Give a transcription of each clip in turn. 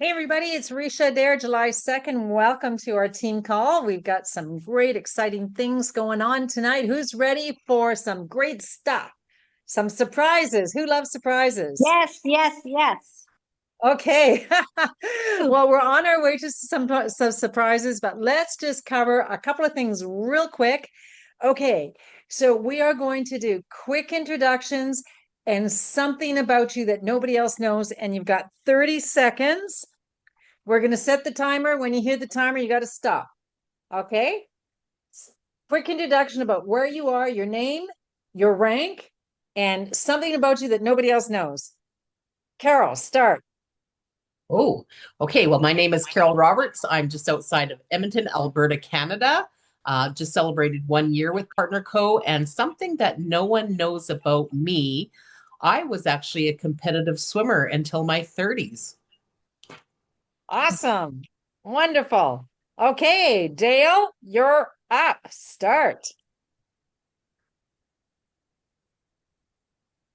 Hey everybody, it's Risha there, July 2nd. Welcome to our team call. We've got some great, exciting things going on tonight. Who's ready for some great stuff? Some surprises. Who loves surprises? Yes, yes, yes. Okay. Well, we're on our way to some surprises, but let's just cover a couple of things real quick. Okay, so we are going to do quick introductions and something about you that nobody else knows, and you've got 30 seconds. We're going to set the timer. When you hear the timer, you got to stop. Okay? Quick introduction about where you are, your name, your rank, and something about you that nobody else knows. Carol, start. Oh, okay. Well, my name is Carol Roberts. I'm just outside of Edmonton, Alberta, Canada. Just celebrated 1 year with Partner Co. And something that no one knows about me, I was actually a competitive swimmer until my 30s. Awesome. Wonderful. Okay, Dale, you're up. Start.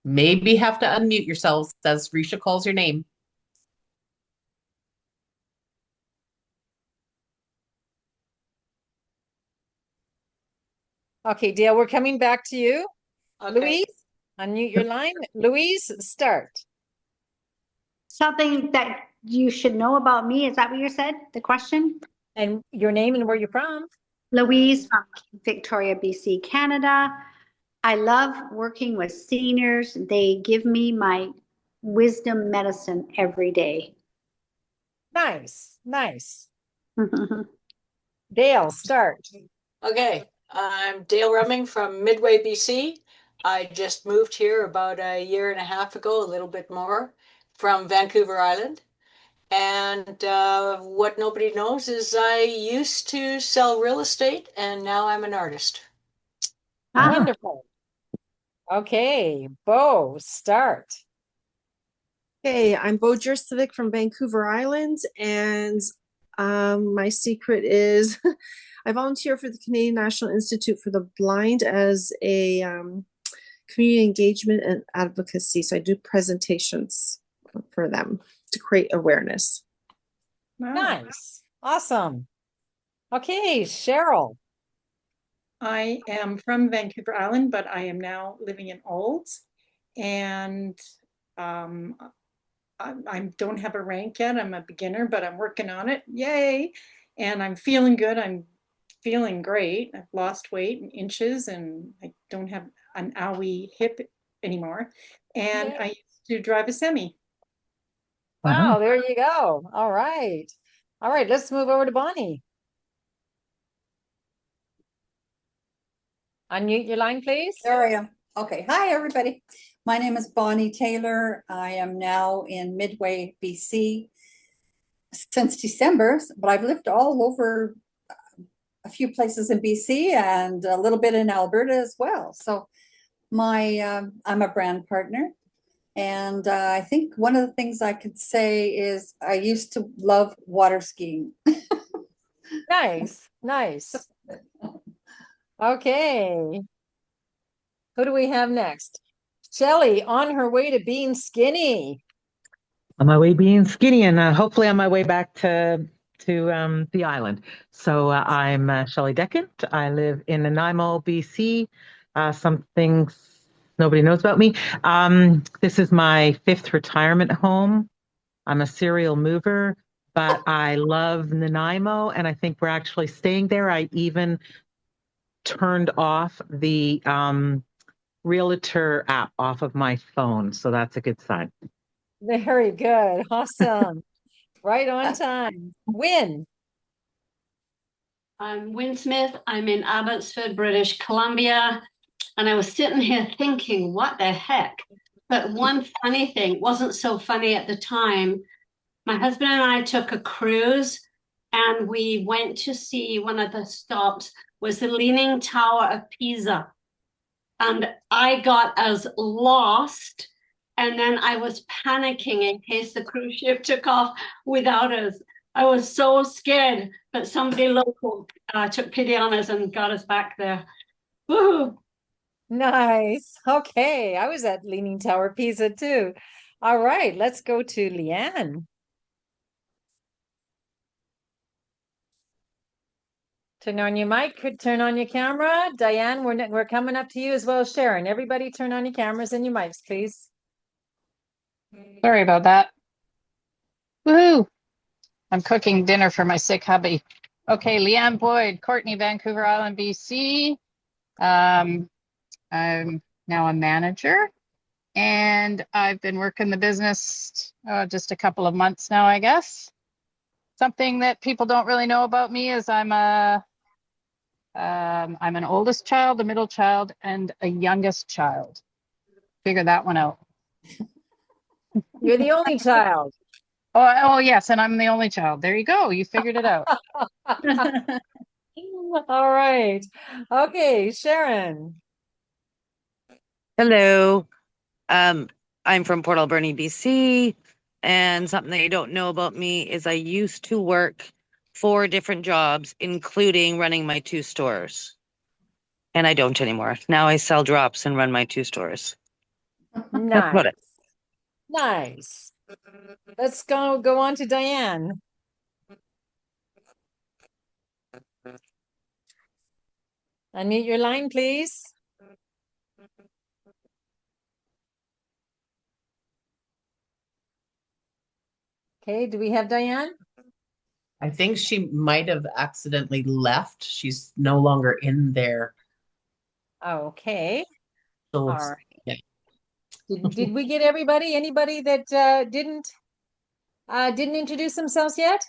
Maybe have to unmute yourselves as Risha calls your name. Okay, Dale, we're coming back to you. Okay. Louise, unmute your line. Louise, start. Something that you should know about me. Is that what you said? The question? And your name and where you're from. Louise from Victoria, BC, Canada. I love working with seniors. They give me my wisdom medicine every day. Nice, nice. Dale, start. Okay. I'm Dale Rumming from Midway, BC. I just moved here about a year and a half ago, a little bit more, from Vancouver Island. And what nobody knows is I used to sell real estate and now I'm an artist. Ah, Wonderful. Okay, Bo, start. Hey, I'm Bo Jurcevic from Vancouver Island, and my secret is I volunteer for the Canadian National Institute for the Blind as a community engagement and advocacy. So I do presentations for them to create awareness. Wow. Nice. Awesome. Okay, Cheryl. I am from Vancouver Island, but I am now living in Olds, and I don't have a rank yet. I'm a beginner, but I'm working on it. Yay! And I'm feeling good. I'm feeling great. I've lost weight in inches, and I don't have an owie hip anymore. And Yay. I used to drive a semi. Wow, there you go. All right. All right, let's move over to Bonnie. Unmute your line, please. There I am. Okay. Hi, everybody. My name is Bonnie Taylor. I am now in Midway, BC since December, but I've lived all over a few places in BC and a little bit in Alberta as well. So I'm a brand partner. And I think one of the things I could say is I used to love water skiing. Nice, nice. Okay. Who do we have next? Shelly, on her way to being skinny. On my way being skinny, and hopefully on my way back to the island. So I'm Shelley Deckant. I live in Nanaimo, BC. Some things nobody knows about me. This is my fifth retirement home. I'm a serial mover, but I love Nanaimo, and I think we're actually staying there. I even turned off the realtor app off of my phone, so that's a good sign. Very good. Awesome. Right on time. Win. I'm Win Smith. I'm in Abbotsford, British Columbia. And I was sitting here thinking, what the heck? But one funny thing, wasn't so funny at the time. My husband and I took a cruise and we went to see one of the stops was the Leaning Tower of Pisa. And I got as lost. And then I was panicking in case the cruise ship took off without us. I was so scared, but somebody local took pity on us and got us back there. Woohoo! Nice. Okay. I was at Leaning Tower Pisa too. All right. Let's go to Leanne. Turn on your mic, turn on your camera. Diane, we're coming up to you as well as Sharon. Everybody turn on your cameras and your mics, please. Sorry about that. Woohoo! I'm cooking dinner for my sick hubby. Okay, Leanne Boyd, Courtney, Vancouver Island, BC. I'm now a manager, and I've been working the business just a couple of months now, I guess. Something that people don't really know about me is I'm an oldest child, a middle child, and a youngest child. Figure that one out. You're the only child. Oh yes, and I'm the only child. There you go. You figured it out. All right. Okay, Sharon. Hello. I'm from Port Alberni, BC, and something that you don't know about me is I used to work 4 different jobs, including running my 2 stores. And I don't anymore. Now I sell drops and run my 2 stores. That's about Nice. it. Nice. Let's go on to Diane. Unmute your line, please. Okay, do we have Diane? I think she might have accidentally left. She's no longer in there. Okay. So All right. yeah. Did we get everybody? Anybody that didn't introduce themselves yet?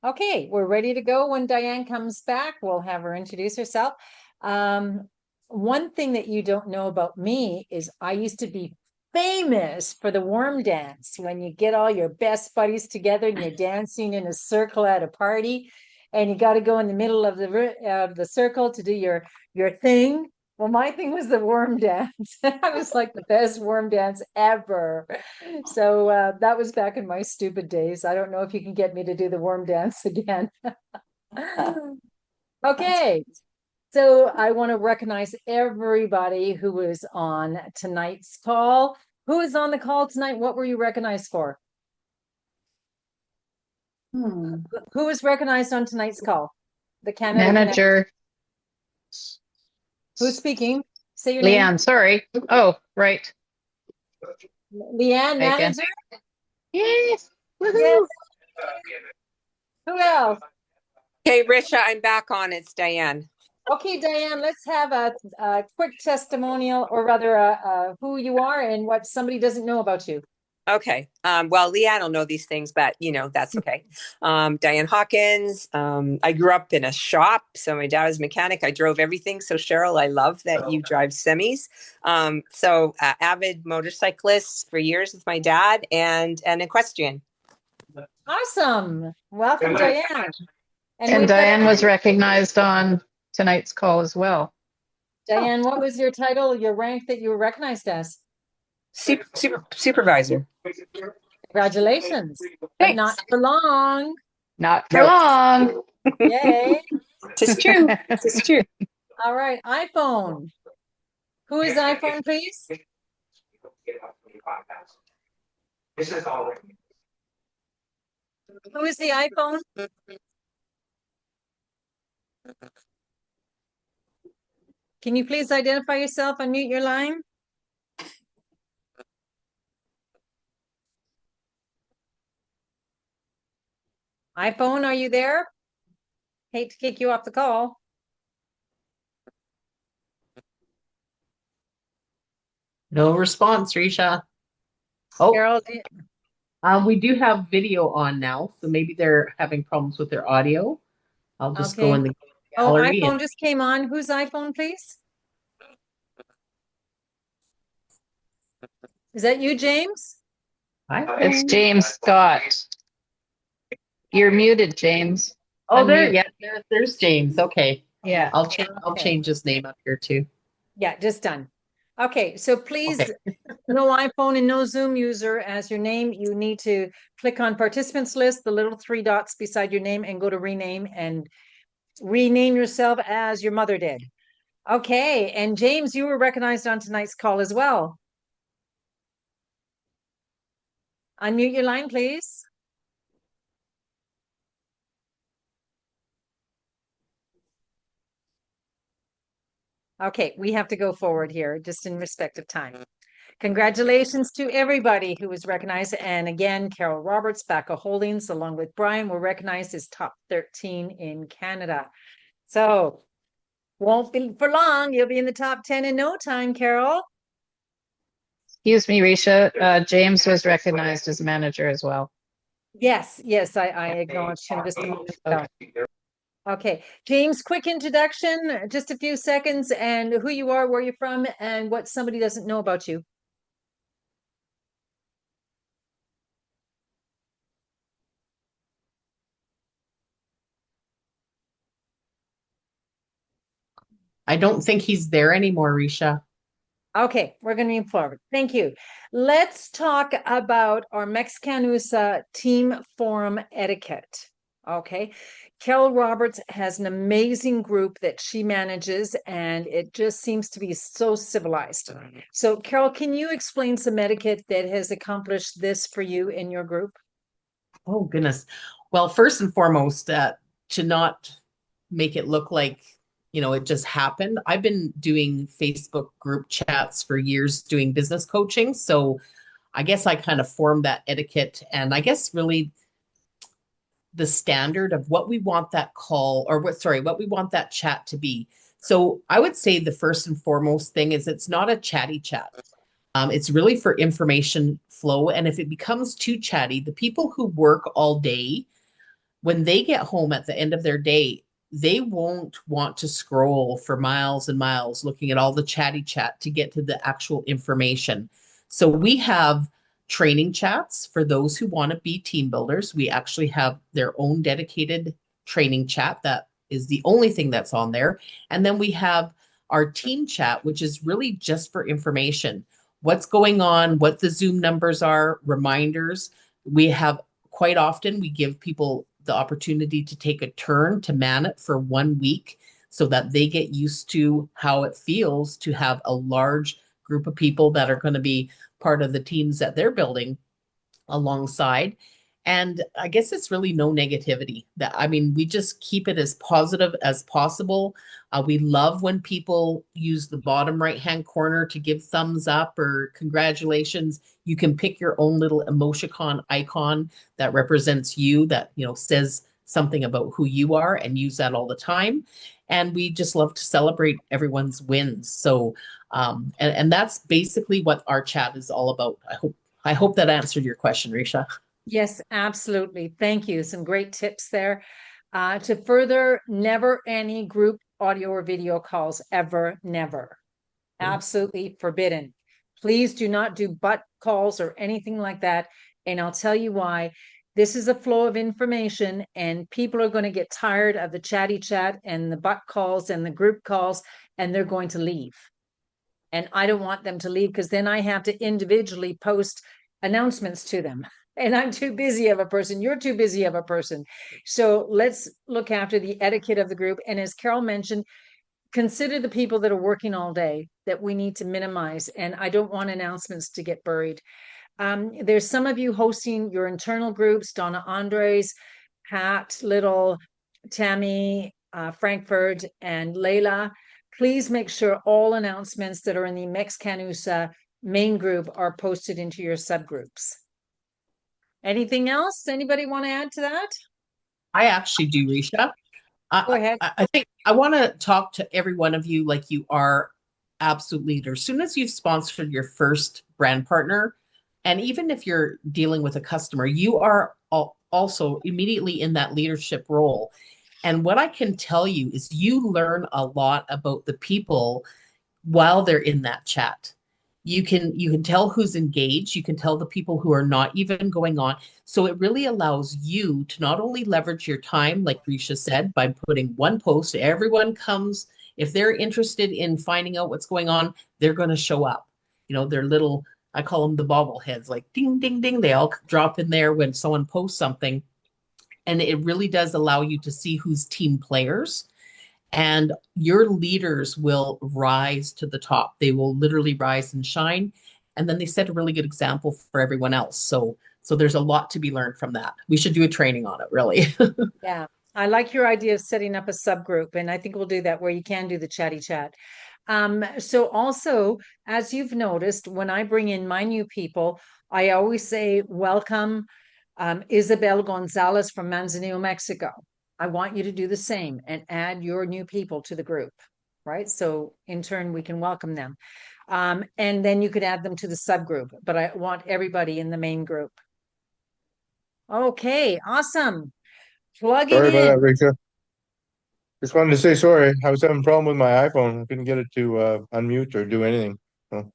Okay, we're ready to go. When Diane comes back, we'll have her introduce herself. One thing that you don't know about me is I used to be famous for the worm dance, when you get all your best buddies together and you're dancing in a circle at a party, and you got to go in the middle of the circle to do your thing. Well, my thing was the worm dance. I was like the best worm dance ever. So that was back in my stupid days. I don't know if you can get me to do the worm dance again. Okay. So I want to recognize everybody who was on tonight's call. Who is on the call tonight? What were you recognized for? Who was recognized on tonight's call? The Canada Manager. Who's speaking? Say your Leanne, name. sorry. Oh, right. Leanne, Megan. manager? Yes. Yes. Who else? Hey, Risha, I'm back on. It's Diane. Okay, Diane, let's have a quick testimonial, or rather who you are and what somebody doesn't know about you. Okay. Well, Leanne will know these things, but that's okay. Diane Hawkins. I grew up in a shop. So my dad was a mechanic. I drove everything. So Cheryl, I love that you drive semis. Avid motorcyclist for years with my dad, and an equestrian. Awesome. Welcome, Diane. And Diane was recognized on tonight's call as well. Diane, what was your title, your rank that you were recognized as? Supervisor. Congratulations. But not for long. Not for long. Yay. It's true. It's true. All right. iPhone. Who is iPhone, please? Who is the iPhone? Can you please identify yourself, unmute your line? iPhone, are you there? Hate to kick you off the call. No response, Risha. Oh, Carol, we do have video on now, so maybe they're having problems with their audio. I'll just go in the gallery. iPhone just came on. Whose iPhone, please? Is that you, James? It's James Scott. You're muted, James. Oh, Unmute. there's James. Okay. Yeah. I'll change his name up here too. Yeah, just done. Okay, so please, no iPhone and no Zoom user as your name. You need to click on participants list, the little 3 dots beside your name, and go to rename and rename yourself as your mother did. Okay, and James, you were recognized on tonight's call as well. Unmute your line, please. Okay, we have to go forward here, just in respect of time. Congratulations to everybody who was recognized. And again, Carol Roberts, Baco Holdings, along with Brian, were recognized as top 13 in Canada. So won't be for long. You'll be in the top 10 in no time, Carol. Excuse me, Risha. James was recognized as manager as well. Yes, I acknowledged him just a moment ago. Okay, James, quick introduction, just a few seconds, and who you are, where you're from, and what somebody doesn't know about you. I don't think he's there anymore, Risha. Okay, we're going to move forward. Thank you. Let's talk about our Mexicanusa team forum etiquette. Okay, Carol Roberts has an amazing group that she manages, and it just seems to be so civilized. So, Carol, can you explain some etiquette that has accomplished this for you in your group? Oh, goodness. Well, first and foremost, to not make it look like, it just happened. I've been doing Facebook group chats for years doing business coaching. So I guess I kind of formed that etiquette, and I guess really the standard of what we want that call, or what we want that chat to be. So I would say the first and foremost thing is it's not a chatty chat. It's really for information flow. And if it becomes too chatty, the people who work all day, when they get home at the end of their day, they won't want to scroll for miles and miles looking at all the chatty chat to get to the actual information. So we have training chats for those who want to be team builders. We actually have their own dedicated training chat that is the only thing that's on there. And then we have our team chat, which is really just for information. What's going on, what the Zoom numbers are, reminders. We have quite often, we give people the opportunity to take a turn to man it for 1 week so that they get used to how it feels to have a large group of people that are going to be part of the teams that they're building alongside. And I guess it's really no negativity. We just keep it as positive as possible. We love when people use the bottom right-hand corner to give thumbs up or congratulations. You can pick your own little emoticon icon that represents you, that, says something about who you are, and use that all the time. And we just love to celebrate everyone's wins. So, and that's basically what our chat is all about. I hope that answered your question, Risha. Yes, absolutely. Thank you. Some great tips there. To further, never any group audio or video calls, ever, never. Absolutely forbidden. Please do not do butt calls or anything like that. And I'll tell you why. This is a flow of information, and people are going to get tired of the chatty chat and the butt calls and the group calls, and they're going to leave. And I don't want them to leave, because then I have to individually post announcements to them. And I'm too busy of a person. You're too busy of a person. So let's look after the etiquette of the group. And as Carol mentioned, consider the people that are working all day that we need to minimize. And I don't want announcements to get buried. There's some of you hosting your internal groups, Donna Andres, Pat Little, Tammy Frankfurt, and Layla. Please make sure all announcements that are in the Mexicanusa main group are posted into your subgroups. Anything else? Anybody want to add to that? I actually do, Risha. Go ahead. I think I want to talk to every one of you like you are absolute leaders. As soon as you've sponsored your first brand partner, and even if you're dealing with a customer, you are also immediately in that leadership role. And what I can tell you is you learn a lot about the people while they're in that chat. You can tell who's engaged, you can tell the people who are not even going on. So it really allows you to not only leverage your time, like Risha said, by putting one post, everyone comes, if they're interested in finding out what's going on, they're going to show up. They're little, I call them the bobbleheads, like ding, ding, ding. They all drop in there when someone posts something. And it really does allow you to see who's team players, and your leaders will rise to the top. They will literally rise and shine. And then they set a really good example for everyone else. So there's a lot to be learned from that. We should do a training on it, really. Yeah. I like your idea of setting up a subgroup, and I think we'll do that where you can do the chatty chat. So also, as you've noticed, when I bring in my new people, I always say, welcome, Isabel Gonzalez from Manzanillo, Mexico. I want you to do the same and add your new people to the group, right? So in turn, we can welcome them. And then you could add them to the subgroup, but I want everybody in the main group. Okay, awesome. Plug it Sorry about that, in. Rica. Just wanted to say sorry. I was having a problem with my iPhone. I couldn't get it to unmute or do anything. So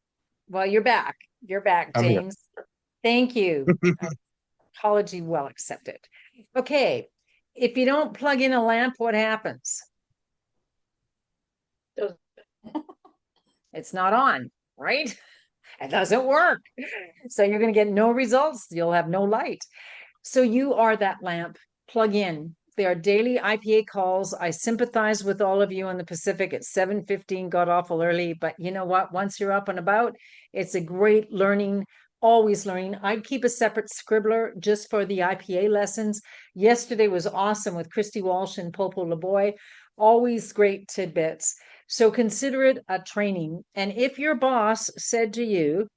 Well, you're back. You're back, I'm here. James. Thank you. Apology well accepted. Okay, if you don't plug in a lamp, what happens? It's not on, right? It doesn't work. So you're going to get no results. You'll have no light. So you are that lamp. Plug in. There are daily IPA calls. I sympathize with all of you in the Pacific at 7:15, got awful early, but you know what? Once you're up and about, it's a great learning, always learning. I'd keep a separate scribbler just for the IPA lessons. Yesterday was awesome with Christy Walsh and Popo LeBoy. Always great tidbits. So consider it a training. And if your boss said to you,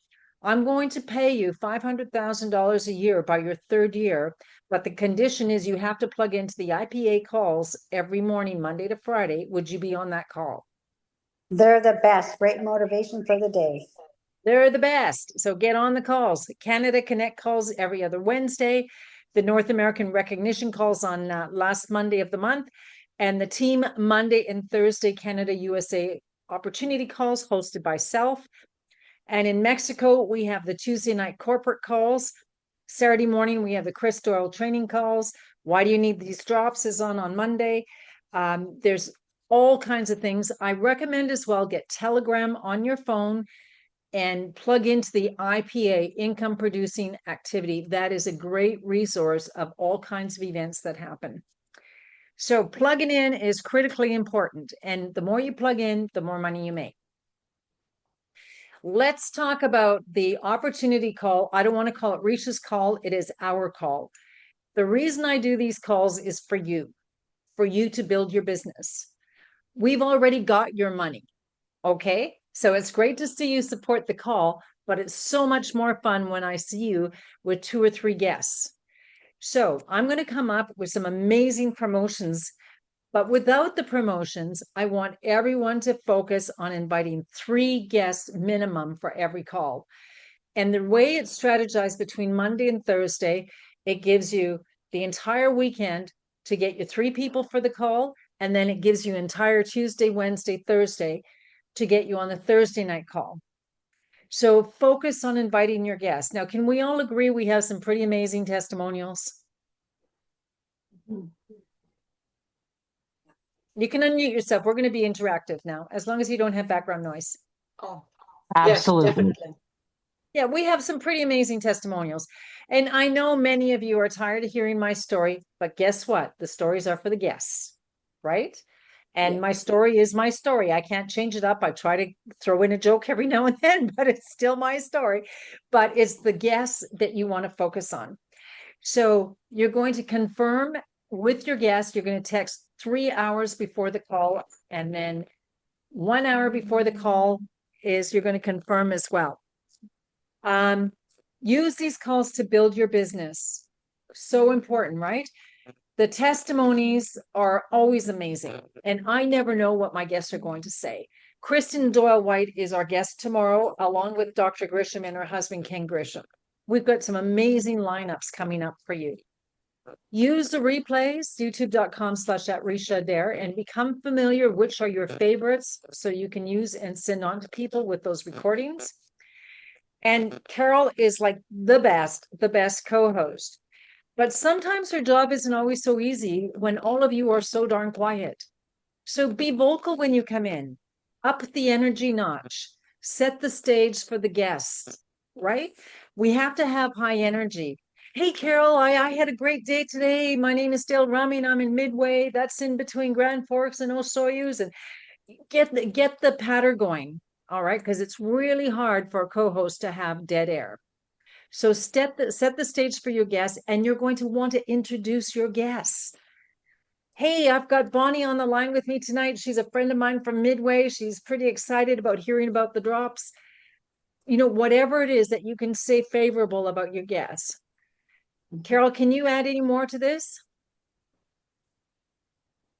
I'm going to pay you $500,000 a year by your third year, but the condition is you have to plug into the IPA calls every morning, Monday to Friday. Would you be on that call? They're the best. Great motivation for the day. They're the best. So get on the calls. Canada Connect calls every other Wednesday. The North American Recognition calls on last Monday of the month. And the team Monday and Thursday Canada USA opportunity calls hosted by Self. And in Mexico, we have the Tuesday night corporate calls. Saturday morning, we have the Chris Doyle training calls. Why do you need these drops is on Monday. There's all kinds of things. I recommend as well get Telegram on your phone and plug into the IPA, income producing activity. That is a great resource of all kinds of events that happen. So plugging in is critically important. And the more you plug in, the more money you make. Let's talk about the opportunity call. I don't want to call it RICIA'S call. It is our call. The reason I do these calls is for you to build your business. We've already got your money. Okay. So it's great to see you support the call, but it's so much more fun when I see you with 2 or 3 guests. So I'm going to come up with some amazing promotions. But without the promotions, I want everyone to focus on inviting 3 guests minimum for every call. And the way it's strategized between Monday and Thursday, it gives you the entire weekend to get your 3 people for the call. And then it gives you entire Tuesday, Wednesday, Thursday to get you on the Thursday night call. So focus on inviting your guests. Now, can we all agree we have some pretty amazing testimonials? You can unmute yourself. We're going to be interactive now, as long as you don't have background noise. Oh, Absolutely. yes, definitely. Yeah, we have some pretty amazing testimonials. And I know many of you are tired of hearing my story, but guess what? The stories are for the guests, right? And my story is my story. I can't change it up. I try to throw in a joke every now and then, but it's still my story. But it's the guests that you want to focus on. So you're going to confirm with your guest. You're going to text 3 hours before the call, and then 1 hour before the call is you're going to confirm as well. Use these calls to build your business. So important, right? The testimonies are always amazing, and I never know what my guests are going to say. Kristen Doyle White is our guest tomorrow, along with Dr. Grisham and her husband, Ken Grisham. We've got some amazing lineups coming up for you. Use the replays, youtube.com/@RICIA'S, and become familiar which are your favorites so you can use and send on to people with those recordings. And Carol is like the best co-host. But sometimes her job isn't always so easy when all of you are so darn quiet. So be vocal when you come in. Up the energy notch. Set the stage for the guests, right? We have to have high energy. Hey, Carol, I had a great day today. My name is Dale Rummy, I'm in Midway. That's in between Grand Forks and Osoyoos. And get the patter going, all right? Because it's really hard for a co-host to have dead air. So set the stage for your guests, and you're going to want to introduce your guests. Hey, I've got Bonnie on the line with me tonight. She's a friend of mine from Midway. She's pretty excited about hearing about the drops. Whatever it is that you can say favorable about your guests. Carol, can you add any more to this?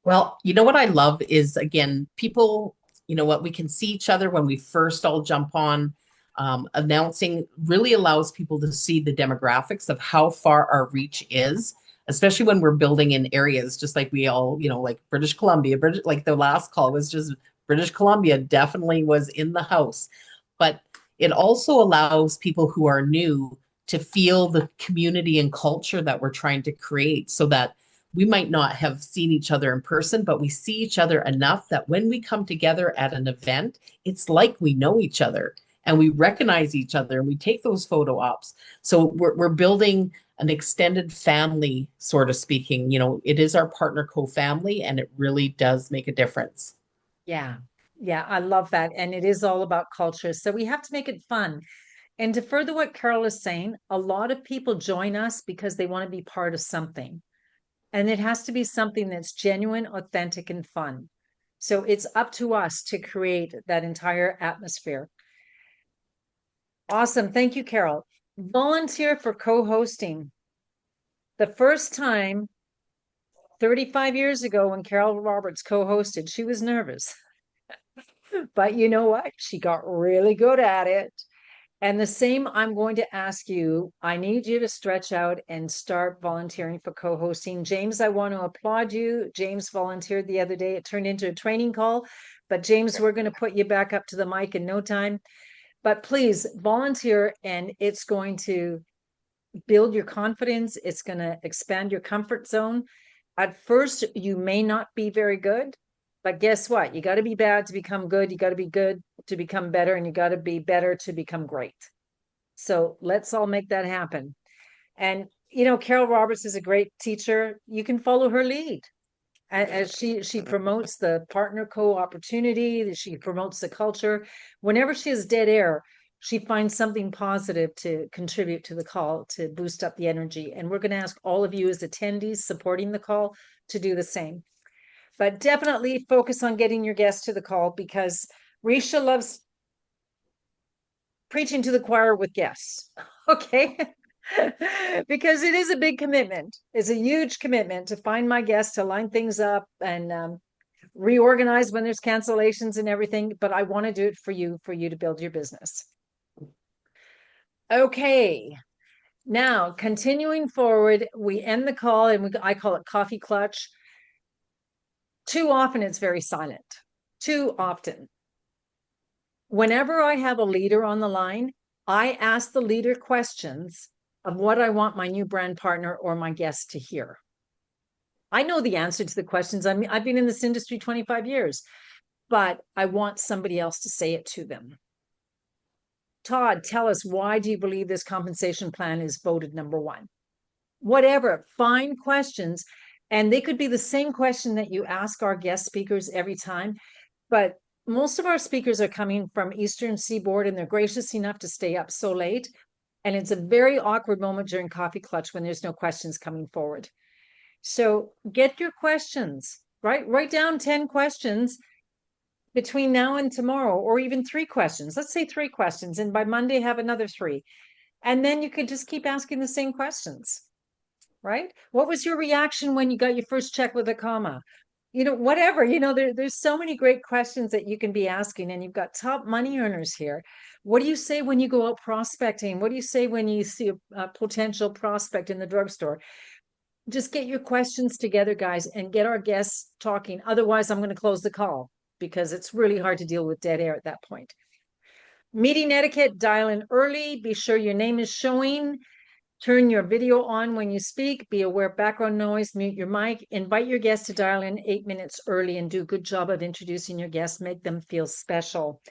Well, what I love is, again, people, what we can see each other when we first all jump on. Announcing really allows people to see the demographics of how far our reach is, especially when we're building in areas, just like we all, like British Columbia, like the last call was just British Columbia definitely was in the house. But it also allows people who are new to feel the community and culture that we're trying to create, so that we might not have seen each other in person, but we see each other enough that when we come together at an event, it's like we know each other and we recognize each other and we take those photo ops. So we're building an extended family, sort of speaking. It is our partner co-family, and it really does make a difference. Yeah. Yeah, I love that. And it is all about culture. So we have to make it fun. And to further what Carol is saying, a lot of people join us because they want to be part of something. And it has to be something that's genuine, authentic, and fun. So it's up to us to create that entire atmosphere. Awesome. Thank you, Carol. Volunteer for co-hosting. The first time 35 years ago when Carol Roberts co-hosted, she was nervous. But you know what? She got really good at it. And the same, I'm going to ask you. I need you to stretch out and start volunteering for co-hosting. James, I want to applaud you. James volunteered the other day. It turned into a training call. But James, we're going to put you back up to the mic in no time. But please volunteer, and it's going to build your confidence. It's going to expand your comfort zone. At first, you may not be very good, but guess what? You got to be bad to become good. You got to be good to become better, and you got to be better to become great. So let's all make that happen. And, Carol Roberts is a great teacher. You can follow her lead as she promotes the partner co-opportunity. She promotes the culture. Whenever she has dead air, she finds something positive to contribute to the call to boost up the energy. And we're going to ask all of you as attendees supporting the call to do the same. But definitely focus on getting your guests to the call, because Risha loves preaching to the choir with guests. Okay. Because it is a big commitment. It's a huge commitment to find my guests, to line things up and reorganize when there's cancellations and everything. But I want to do it for you to build your business. Okay. Now, continuing forward, we end the call and I call it coffee clutch. Too often it's very silent. Too often. Whenever I have a leader on the line, I ask the leader questions of what I want my new brand partner or my guest to hear. I know the answer to the questions. I've been in this industry 25 years, but I want somebody else to say it to them. Todd, tell us, why do you believe this compensation plan is voted number one? Whatever, find questions. And they could be the same question that you ask our guest speakers every time. But most of our speakers are coming from Eastern Seaboard, and they're gracious enough to stay up so late. And it's a very awkward moment during Coffee Clutch when there's no questions coming forward. So get your questions, right? Write down 10 questions between now and tomorrow, or even 3 questions. Let's say 3 questions, and by Monday have another 3. And then you could just keep asking the same questions, right? What was your reaction when you got your first check with a comma? Whatever, there's so many great questions that you can be asking, and you've got top money earners here. What do you say when you go out prospecting? What do you say when you see a potential prospect in the drugstore? Just get your questions together, guys, and get our guests talking. Otherwise, I'm going to close the call, because it's really hard to deal with dead air at that point. Meeting etiquette, dial in early. Be sure your name is showing. Turn your video on when you speak. Be aware of background noise. Mute your mic. Invite your guests to dial in 8 minutes early, and do a good job of introducing your guests. Make them feel special.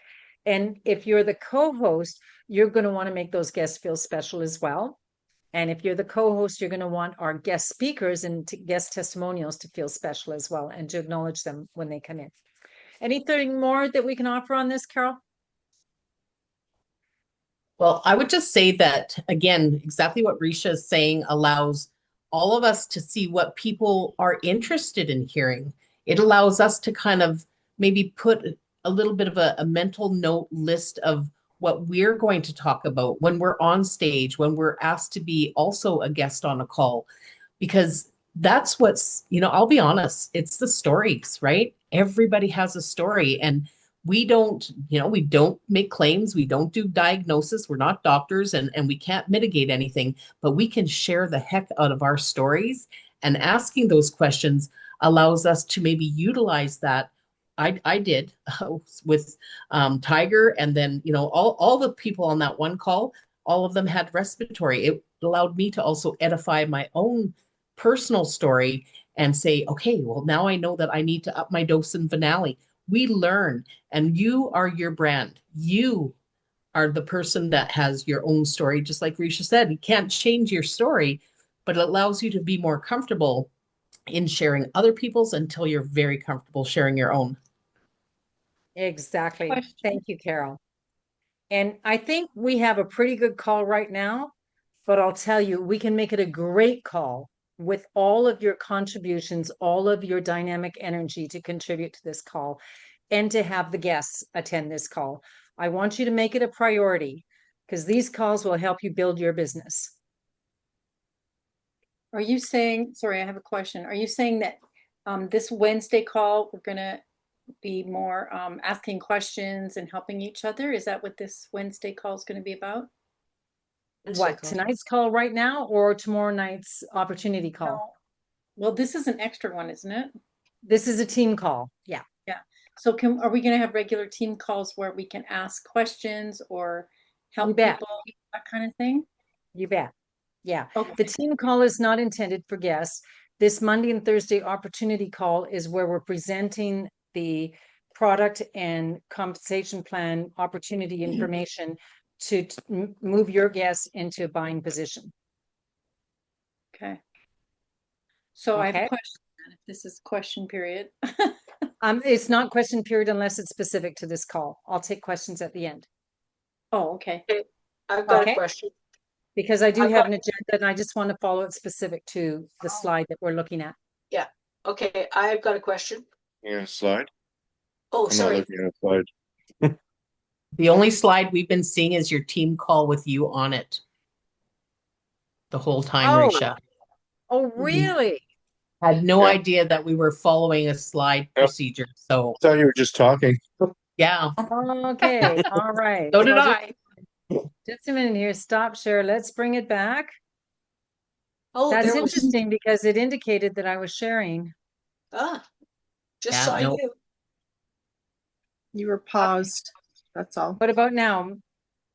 And if you're the co-host, you're going to want to make those guests feel special as well. And if you're the co-host, you're going to want our guest speakers and guest testimonials to feel special as well, and to acknowledge them when they come in. Anything more that we can offer on this, Carol? Well, I would just say that, again, exactly what Risha is saying allows all of us to see what people are interested in hearing. It allows us to kind of maybe put a little bit of a mental note list of what we're going to talk about when we're on stage, when we're asked to be also a guest on a call, because that's what's, I'll be honest, it's the stories, right? Everybody has a story, and we don't make claims, we don't do diagnosis, we're not doctors, and we can't mitigate anything, but we can share the heck out of our stories. And asking those questions allows us to maybe utilize that. I did with Tiger, and then all the people on that one call, all of them had respiratory. It allowed me to also edify my own personal story and say, okay, well, now I know that I need to up my dose in Finale. We learn, and you are your brand. You are the person that has your own story. Just like Risha said, you can't change your story, but it allows you to be more comfortable in sharing other people's until you're very comfortable sharing your own. Exactly. Thank you, Carol. And I think we have a pretty good call right now, but I'll tell you, we can make it a great call with all of your contributions, all of your dynamic energy to contribute to this call and to have the guests attend this call. I want you to make it a priority because these calls will help you build your business. Are you saying, sorry, I have a question. Are you saying that this Wednesday call, we're going to be more asking questions and helping each other? Is that what this Wednesday call is going to be about? What, tonight's call right now or tomorrow night's opportunity call? No. Well, this is an extra one, isn't it? This is a team call. Yeah. Yeah. So are we going to have regular team calls where we can ask questions or help people, that kind of thing? You bet. Yeah. Okay. The team call is not intended for guests. This Monday and Thursday opportunity call is where we're presenting the product and compensation plan opportunity information to move your guests into a buying position. Okay. So I have a question, if this is question period. It's not question period unless it's specific to this call. I'll take questions at the end. Oh, okay. I've got a question. Because I do have an agenda and I just want to follow it specific to the slide that we're looking at. Yeah. Okay. I've got a question. Yeah, slide. Oh, I'm sorry. not looking at a slide. The only slide we've been seeing is your team call with you on it the whole time, Risha. Oh, really? Had no idea that we were following a slide procedure. So I thought you were just talking. yeah. Okay. All right. So did I. Just a minute here. Stop share. Let's bring it back. Oh, that's interesting because it indicated that I was sharing. Just saw you. You were paused. That's all. What about now?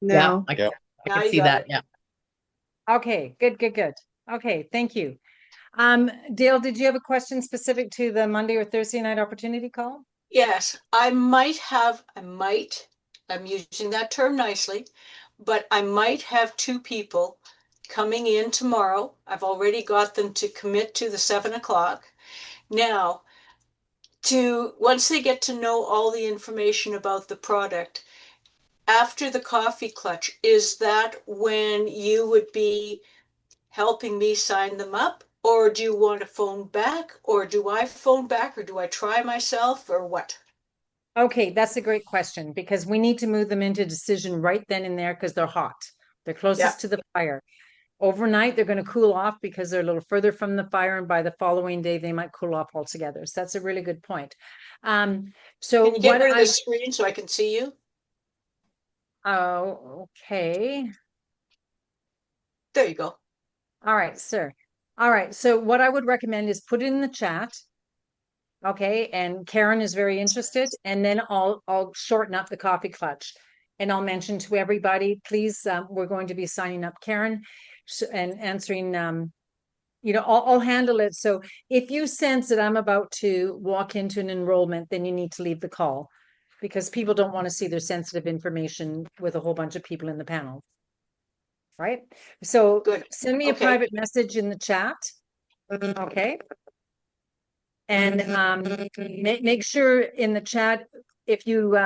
No. Yeah, I can see that. Yeah. Okay. Good. Okay. Thank you. Dale, did you have a question specific to the Monday or Thursday night opportunity call? Yes, I'm using that term nicely, but I might have two people coming in tomorrow. I've already got them to commit to the 7:00. Now, once they get to know all the information about the product, after the coffee clutch, is that when you would be helping me sign them up? Or do you want to phone back? Or do I phone back? Or do I try myself? Or what? Okay, that's a great question because we need to move them into decision right then and there because they're hot. They're closest to the fire. Overnight, they're going to cool off because they're a little further from the fire, and by the following day, they might cool off altogether. So that's a really good point. So can you get rid of the screen so I can see you? Oh, okay. There you go. All right, sir. All right. So what I would recommend is put it in the chat. Okay, and Karen is very interested, and then I'll shorten up the coffee clutch, and I'll mention to everybody, please, we're going to be signing up Karen and answering. I'll handle it. So if you sense that I'm about to walk into an enrollment, then you need to leave the call because people don't want to see their sensitive information with a whole bunch of people in the panel. Right? So send me a private message in the chat. Okay. And make sure in the chat, if you,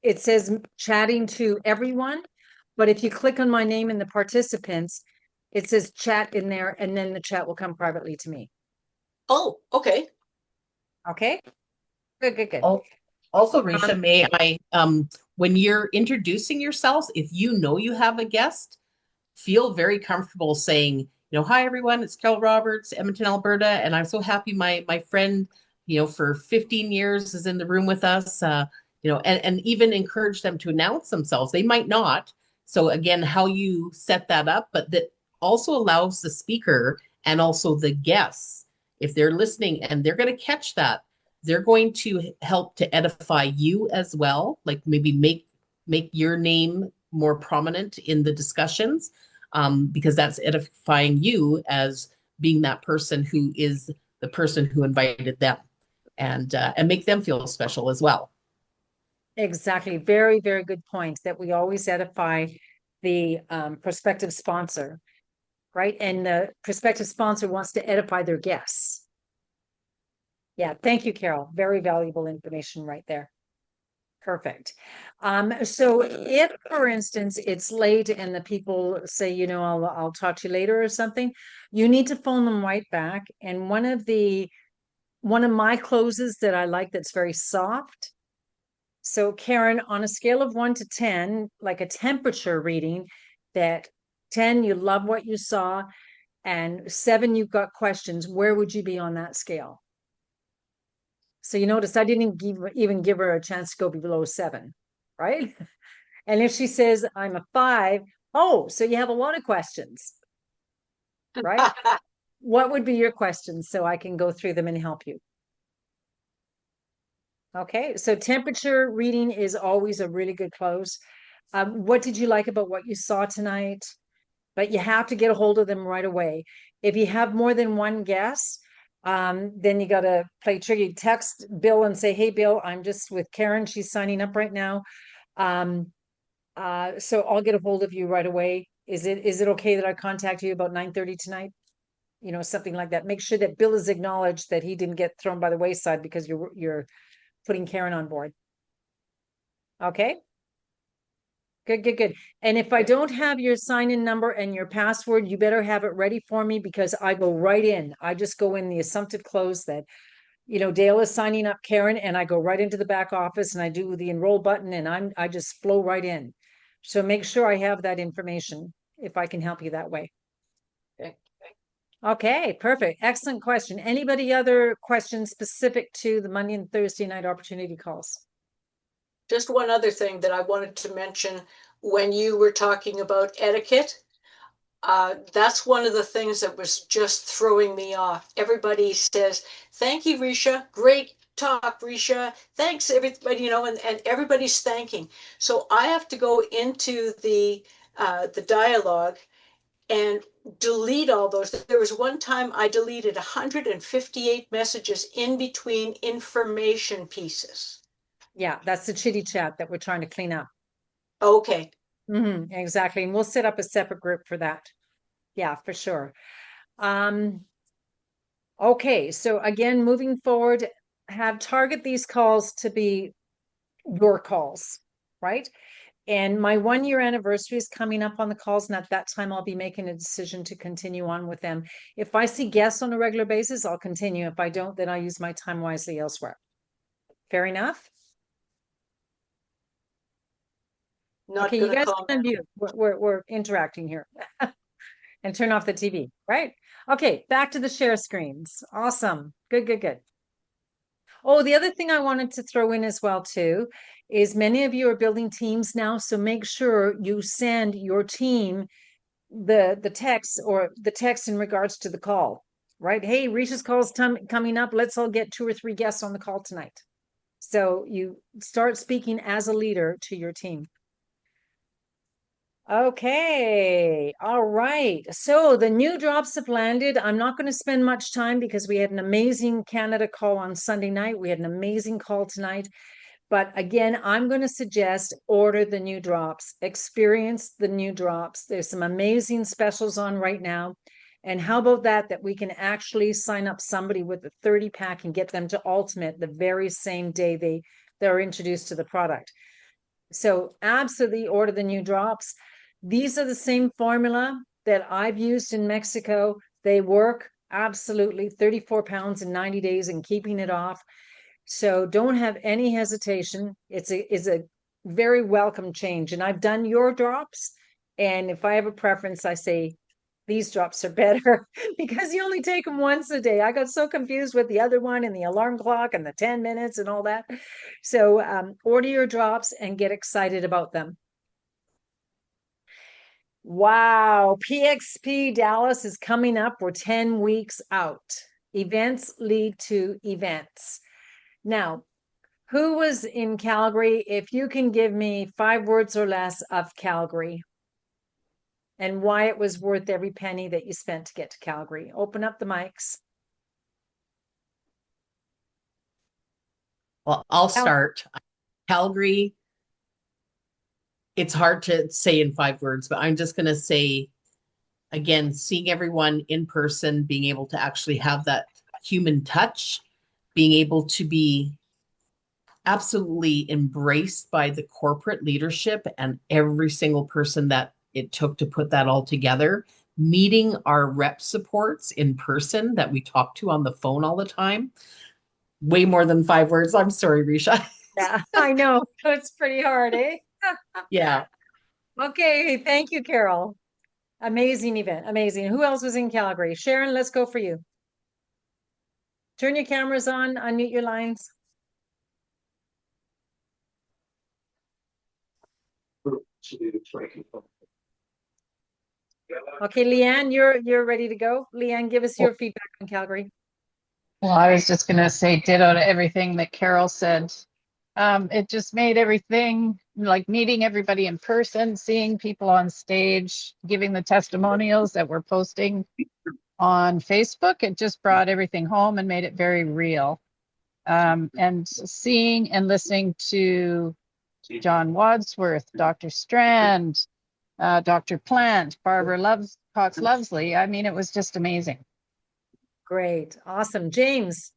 it says chatting to everyone, but if you click on my name in the participants, It says chat in there, and then the chat will come privately to me. Oh, okay. Okay. Good, good, good. Also, Risha, may I, when you're introducing yourselves, if you know you have a guest, feel very comfortable saying, hi everyone, it's Carol Roberts, Edmonton, Alberta, and I'm so happy my friend, for 15 years is in the room with us. And even encourage them to announce themselves. They might not. So again, how you set that up, but that also allows the speaker and also the guests, if they're listening and they're going to catch that, they're going to help to edify you as well, like maybe make your name more prominent in the discussions, because that's edifying you as being that person who is the person who invited them, and make them feel special as well. Exactly. Very, very good point that we always edify the prospective sponsor, right? And the prospective sponsor wants to edify their guests. Yeah, thank you, Carol. Very valuable information right there. Perfect. So if, for instance, it's late and the people say, I'll talk to you later or something, you need to phone them right back. And one of my closes that I like that's very soft. So Karen, on a scale of 1 to 10, like a temperature reading, that 10, you love what you saw, and 7, you've got questions, where would you be on that scale? So you notice I didn't even give her a chance to go below 7, right? And if she says I'm a 5, oh, so you have a lot of questions, right? What would be your questions so I can go through them and help you? Okay, so temperature reading is always a really good close. What did you like about what you saw tonight? But you have to get a hold of them right away. If you have more than one guess, then you got to play tricky. Text Bill and say, hey, Bill, I'm just with Karen. She's signing up right now. So I'll get a hold of you right away. Is it okay that I contact you about 9:30 tonight? Something like that. Make sure that Bill is acknowledged that he didn't get thrown by the wayside because you're putting Karen on board. Okay. Good, good, good. And if I don't have your sign-in number and your password, you better have it ready for me because I go right in. I just go in the assumptive close that, Dale is signing up Karen, and I go right into the back office and I do the enroll button and I just flow right in. So make sure I have that information if I can help you that way. Okay, perfect. Excellent question. Anybody other questions specific to the Monday and Thursday night opportunity calls? Just one other thing that I wanted to mention when you were talking about etiquette. That's one of the things that was just throwing me off. Everybody says, thank you, Risha. Great talk, Risha. Thanks, everybody, and everybody's thanking. So I have to go into the dialogue and delete all those. There was one time I deleted 158 messages in between information pieces. Yeah, that's the chitty chat that we're trying to clean up. Okay. Exactly. And we'll set up a separate group for that. Yeah, for sure. Okay, so again, moving forward, target these calls to be your calls, right? And my 1-year anniversary is coming up on the calls, and at that time I'll be making a decision to continue on with them. If I see guests on a regular basis, I'll continue. If I don't, then I use my time wisely elsewhere. Fair enough? Not okay, you guys comment. can unmute. We're interacting here. And turn off the TV, right? Okay, back to the share screens. Awesome. Good, good, good. Oh, the other thing I wanted to throw in as well too is many of you are building teams now, so make sure you send your team the text or the text in regards to the call, right? Hey, RICIA'S call's coming up. Let's all get 2 or 3 guests on the call tonight. So you start speaking as a leader to your team. Okay, all right. So the new drops have landed. I'm not going to spend much time because we had an amazing Canada call on Sunday night. We had an amazing call tonight. But again, I'm going to suggest order the new drops, experience the new drops. There's some amazing specials on right now. And how about that we can actually sign up somebody with a 30 pack and get them to Ultimate the very same day they're introduced to the product. So absolutely order the new drops. These are the same formula that I've used in Mexico. They work absolutely. 34 pounds in 90 days and keeping it off. So don't have any hesitation. It's a very welcome change. And I've done your drops. And if I have a preference, I say these drops are better because you only take them once a day. I got so confused with the other one and the alarm clock and the 10 minutes and all that. So order your drops and get excited about them. Wow, PXP Dallas is coming up. We're 10 weeks out. Events lead to events. Now, who was in Calgary? If you can give me 5 words or less of Calgary and why it was worth every penny that you spent to get to Calgary. Open up the mics. Well, I'll start. Calgary, it's hard to say in 5 words, but I'm just going to say, again, seeing everyone in person, being able to actually have that human touch, being able to be absolutely embraced by the corporate leadership and every single person that it took to put that all together, meeting our rep supports in person that we talk to on the phone all the time. Way more than 5 words. I'm sorry, Risha. Yeah, I know. It's pretty hard, eh? Yeah. Okay, thank you, Carol. Amazing event. Amazing. Who else was in Calgary? Sharon, let's go for you. Turn your cameras on, unmute your lines. Okay, Leanne, you're ready to go. Leanne, give us your feedback on Calgary. Well, I was just going to say ditto to everything that Carol said. It just made everything like meeting everybody in person, seeing people on stage, giving the testimonials that we're posting on Facebook. It just brought everything home and made it very real. And seeing and listening to John Wadsworth, Dr. Strand, Dr. Plant, Barbara Cox Lovesley. I mean, it was just amazing. Great. Awesome. James,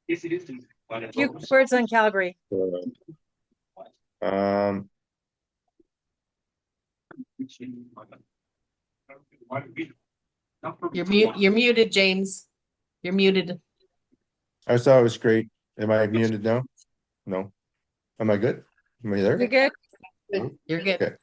a few words on Calgary. You're muted, James. You're muted. I thought it was great. Am I muted now? No. Am I good? Am I there? You're good. You're good. Okay.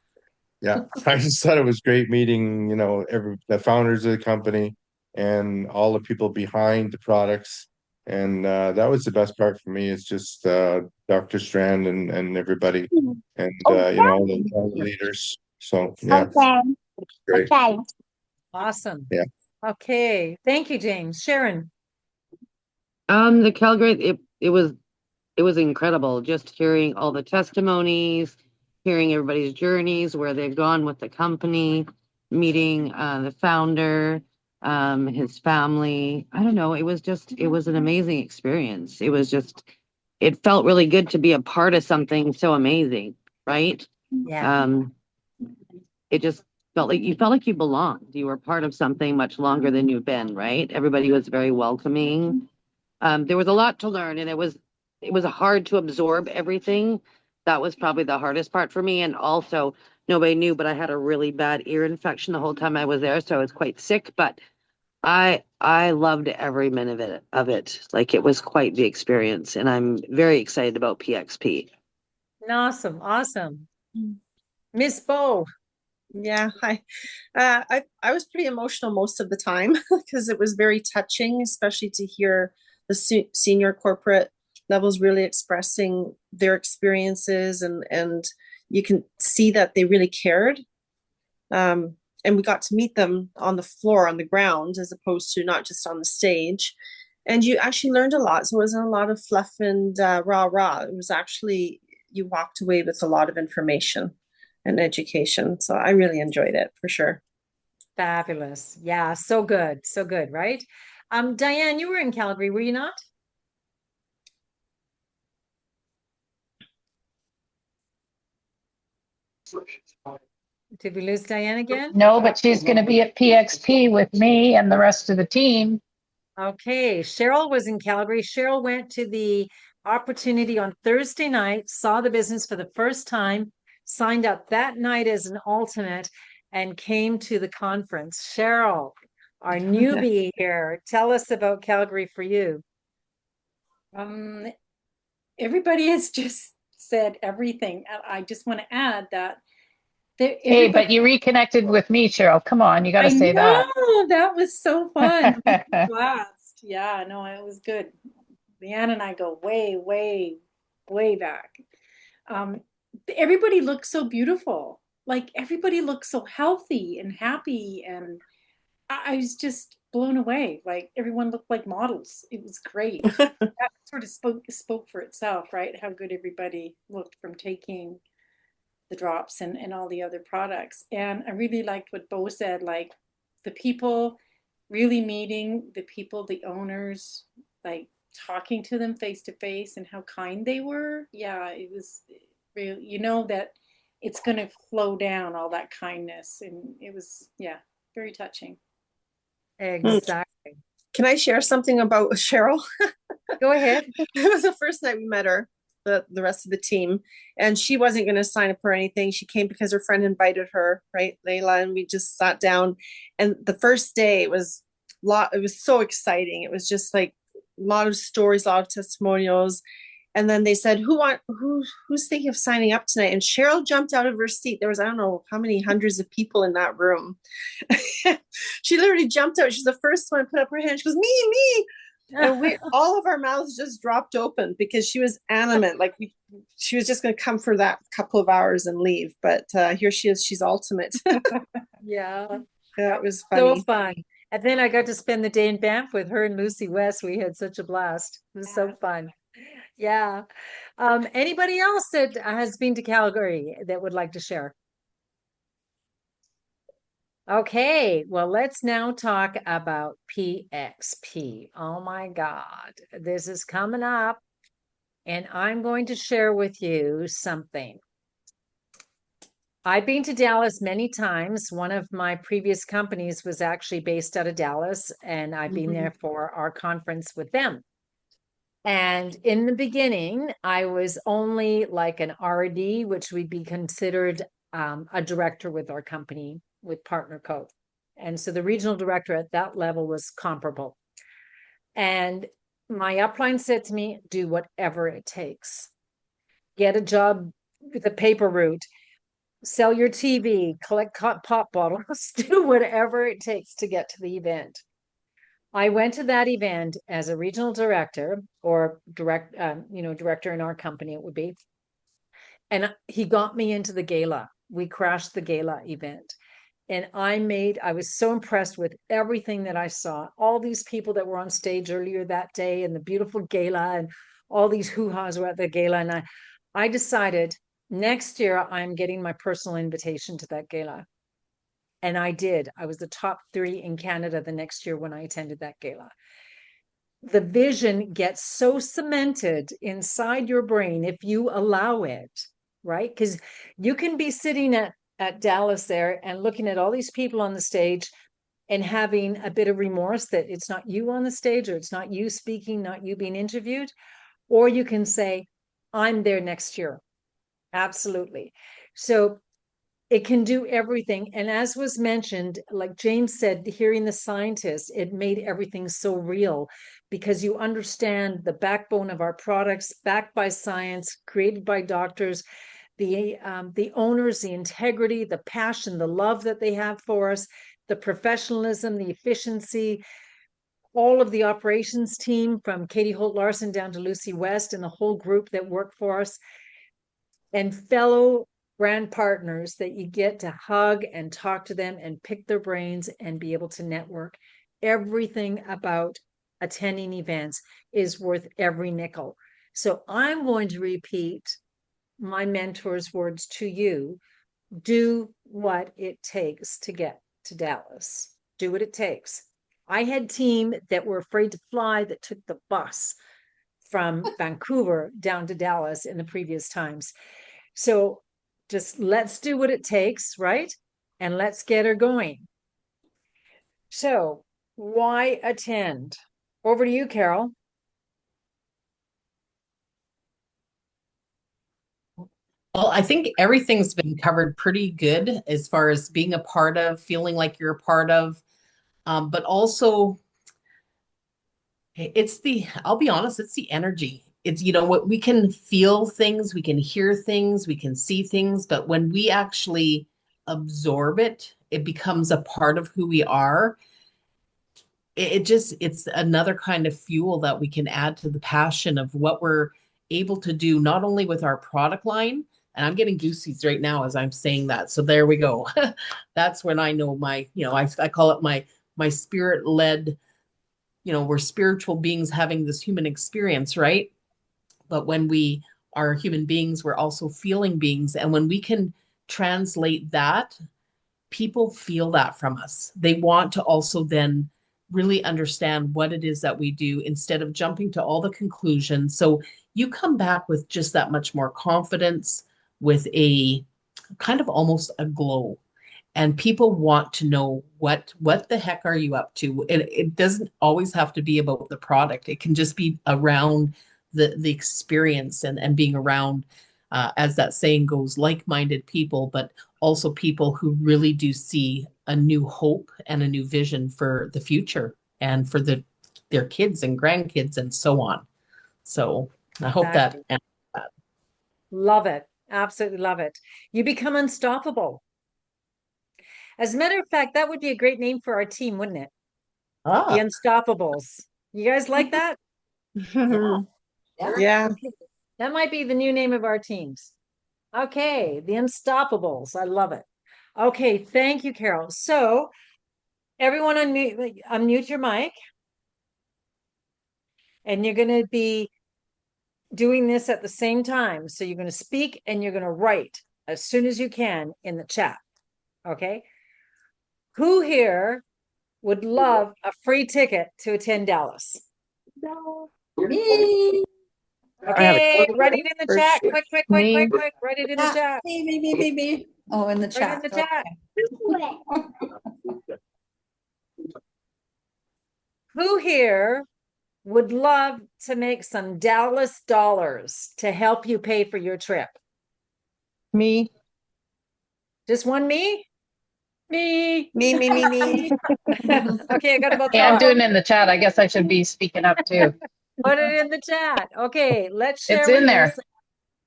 Yeah, I just thought it was great meeting, the founders of the company and all the people behind the products. And that was the best part for me. It's just Dr. Strand and everybody and all the leaders. So yeah, great. Awesome. Yeah. Okay. Thank you, James. Sharon. The Calgary, it was incredible just hearing all the testimonies, hearing everybody's journeys, where they've gone with the company, meeting the founder, his family. I don't know. It was an amazing experience. It felt really good to be a part of something so amazing, right? Yeah. It just felt like you belonged. You were part of something much longer than you've been, right? Everybody was very welcoming. There was a lot to learn, and it was hard to absorb everything. That was probably the hardest part for me. And also, nobody knew, but I had a really bad ear infection the whole time I was there, so I was quite sick. But I loved every minute of it. Like, it was quite the experience, and I'm very excited about PXP. Awesome. Awesome. Miss Bo. Yeah, I was pretty emotional most of the time because it was very touching, especially to hear the senior corporate levels really expressing their experiences, and you can see that they really cared. And we got to meet them on the floor, on the ground, as opposed to not just on the stage. And you actually learned a lot. So it wasn't a lot of fluff and rah. It was actually, you walked away with a lot of information and education. So I really enjoyed it for sure. Fabulous. Yeah, so good. So good, right? Diane, you were in Calgary, were you not? Did we lose Diane again? No, but she's going to be at PXP with me and the rest of the team. Okay, Cheryl was in Calgary. Cheryl went to the opportunity on Thursday night, saw the business for the first time, signed up that night as an alternate, and came to the conference. Cheryl, our newbie here, tell us about Calgary for you. Everybody has just said everything. And I just want to add that Hey, but you reconnected with me, Cheryl. Come on, you got to I say that. know that was so fun. Blast. Yeah, no, it was good. Leanne and I go way, way, way back. Um, everybody looked so beautiful. Like everybody looked so healthy and happy, and I was just blown away. Like everyone looked like models. It was great. That sort of spoke for itself, right? How good everybody looked from taking the drops and all the other products. And I really liked what Bo said, like the people really meeting the people, the owners, like talking to them face to face and how kind they were. Yeah, it was real, you know, that it's going to flow down all that kindness. And it was, yeah, very touching. Exactly. Can I share something about Cheryl? Go ahead. It was the first night we met her, the rest of the team, and she wasn't going to sign up for anything. She came because her friend invited her, right, Layla, and we just sat down. And the first day it was so exciting. It was just like a lot of stories, a lot of testimonials. And then they said, who's thinking of signing up tonight? And Cheryl jumped out of her seat. There was, I don't know how many hundreds of people in that room. She literally jumped out. She's the first one to put up her hand. She goes, me. And all of our mouths just dropped open because she was adamant. Like she was just going to come for that couple of hours and leave. But here she is. She's ultimate. Yeah. That was funny. So fun. And then I got to spend the day in Banff with her and Lucy West. We had such a blast. It was so fun. Yeah. Anybody else that has been to Calgary that would like to share? Okay, well, let's now talk about PXP. Oh my God, this is coming up, and I'm going to share with you something. I've been to Dallas many times. One of my previous companies was actually based out of Dallas, and I've been there for our conference with them. And in the beginning, I was only like an RD, which would be considered a director with our company, with Partner Co. And so the regional director at that level was comparable. And my upline said to me, do whatever it takes. Get a job with the paper route, sell your TV, collect pop bottles, do whatever it takes to get to the event. I went to that event as a regional director or director in our company, it would be. And he got me into the gala. We crashed the gala event. And I was so impressed with everything that I saw. All these people that were on stage earlier that day and the beautiful gala and all these hoo-has were at the gala. And I decided next year I'm getting my personal invitation to that gala. And I did. I was the top 3 in Canada the next year when I attended that gala. The vision gets so cemented inside your brain if you allow it, right? Because you can be sitting at Dallas there and looking at all these people on the stage and having a bit of remorse that it's not you on the stage or it's not you speaking, not you being interviewed. Or you can say, I'm there next year. Absolutely. So it can do everything. And as was mentioned, like James said, hearing the scientists, it made everything so real because you understand the backbone of our products, backed by science, created by doctors, the owners, the integrity, the passion, the love that they have for us, the professionalism, the efficiency, all of the operations team from Katie Holt Larson down to Lucy West and the whole group that work for us, and fellow brand partners that you get to hug and talk to them and pick their brains and be able to network. Everything about attending events is worth every nickel. So I'm going to repeat my mentor's words to you. Do what it takes to get to Dallas. Do what it takes. I had team that were afraid to fly that took the bus from Vancouver down to Dallas in the previous times. So just let's do what it takes, right? And let's get her going. So why attend? Over to you, Carol. Well, I think everything's been covered pretty good as far as being a part of, feeling like you're a part of, but also I'll be honest, it's the energy. It's, what we can feel things, we can hear things, we can see things, but when we actually absorb it, it becomes a part of who we are. It's another kind of fuel that we can add to the passion of what we're able to do, not only with our product line, and I'm getting goosies right now as I'm saying that. So there we go. That's when I know I call it my spirit led, we're spiritual beings having this human experience, right? But when we are human beings, we're also feeling beings. And when we can translate that, people feel that from us. They want to also then really understand what it is that we do instead of jumping to all the conclusions. So you come back with just that much more confidence, with a kind of almost a glow, and people want to know what the heck are you up to. It doesn't always have to be about the product. It can just be around the experience, and being around, as that saying goes, like-minded people, but also people who really do see a new hope and a new vision for the future and for their kids and grandkids and so on. So I hope that Exactly. answers that. Love it. Absolutely love it. You become unstoppable. As a matter of fact, that would be a great name for our team, wouldn't it? The Ah, Unstoppables. You guys like that? Yeah. Okay. That might be the new name of our teams. Okay, the Unstoppables. I love it. Okay, thank you, Carol. So everyone unmute your mic, and you're going to be doing this at the same time. So you're going to speak and you're going to write as soon as you can in the chat. Okay. Who here would love a free ticket to attend Dallas? Me. I have Okay, write it in the For chat. sure. Quick, quick, quick, me. quick, quick. Write it in the Yeah, chat. me. Oh, in the Write it in chat. the chat. Who here would love to make some Dallas dollars to help you pay for your trip? Me. Just one me? Me. Me. Okay, I got about Yeah, I'm four. doing it in the chat. I guess I should be speaking up too. Put it in the chat. Okay, let's It's share in with you. there.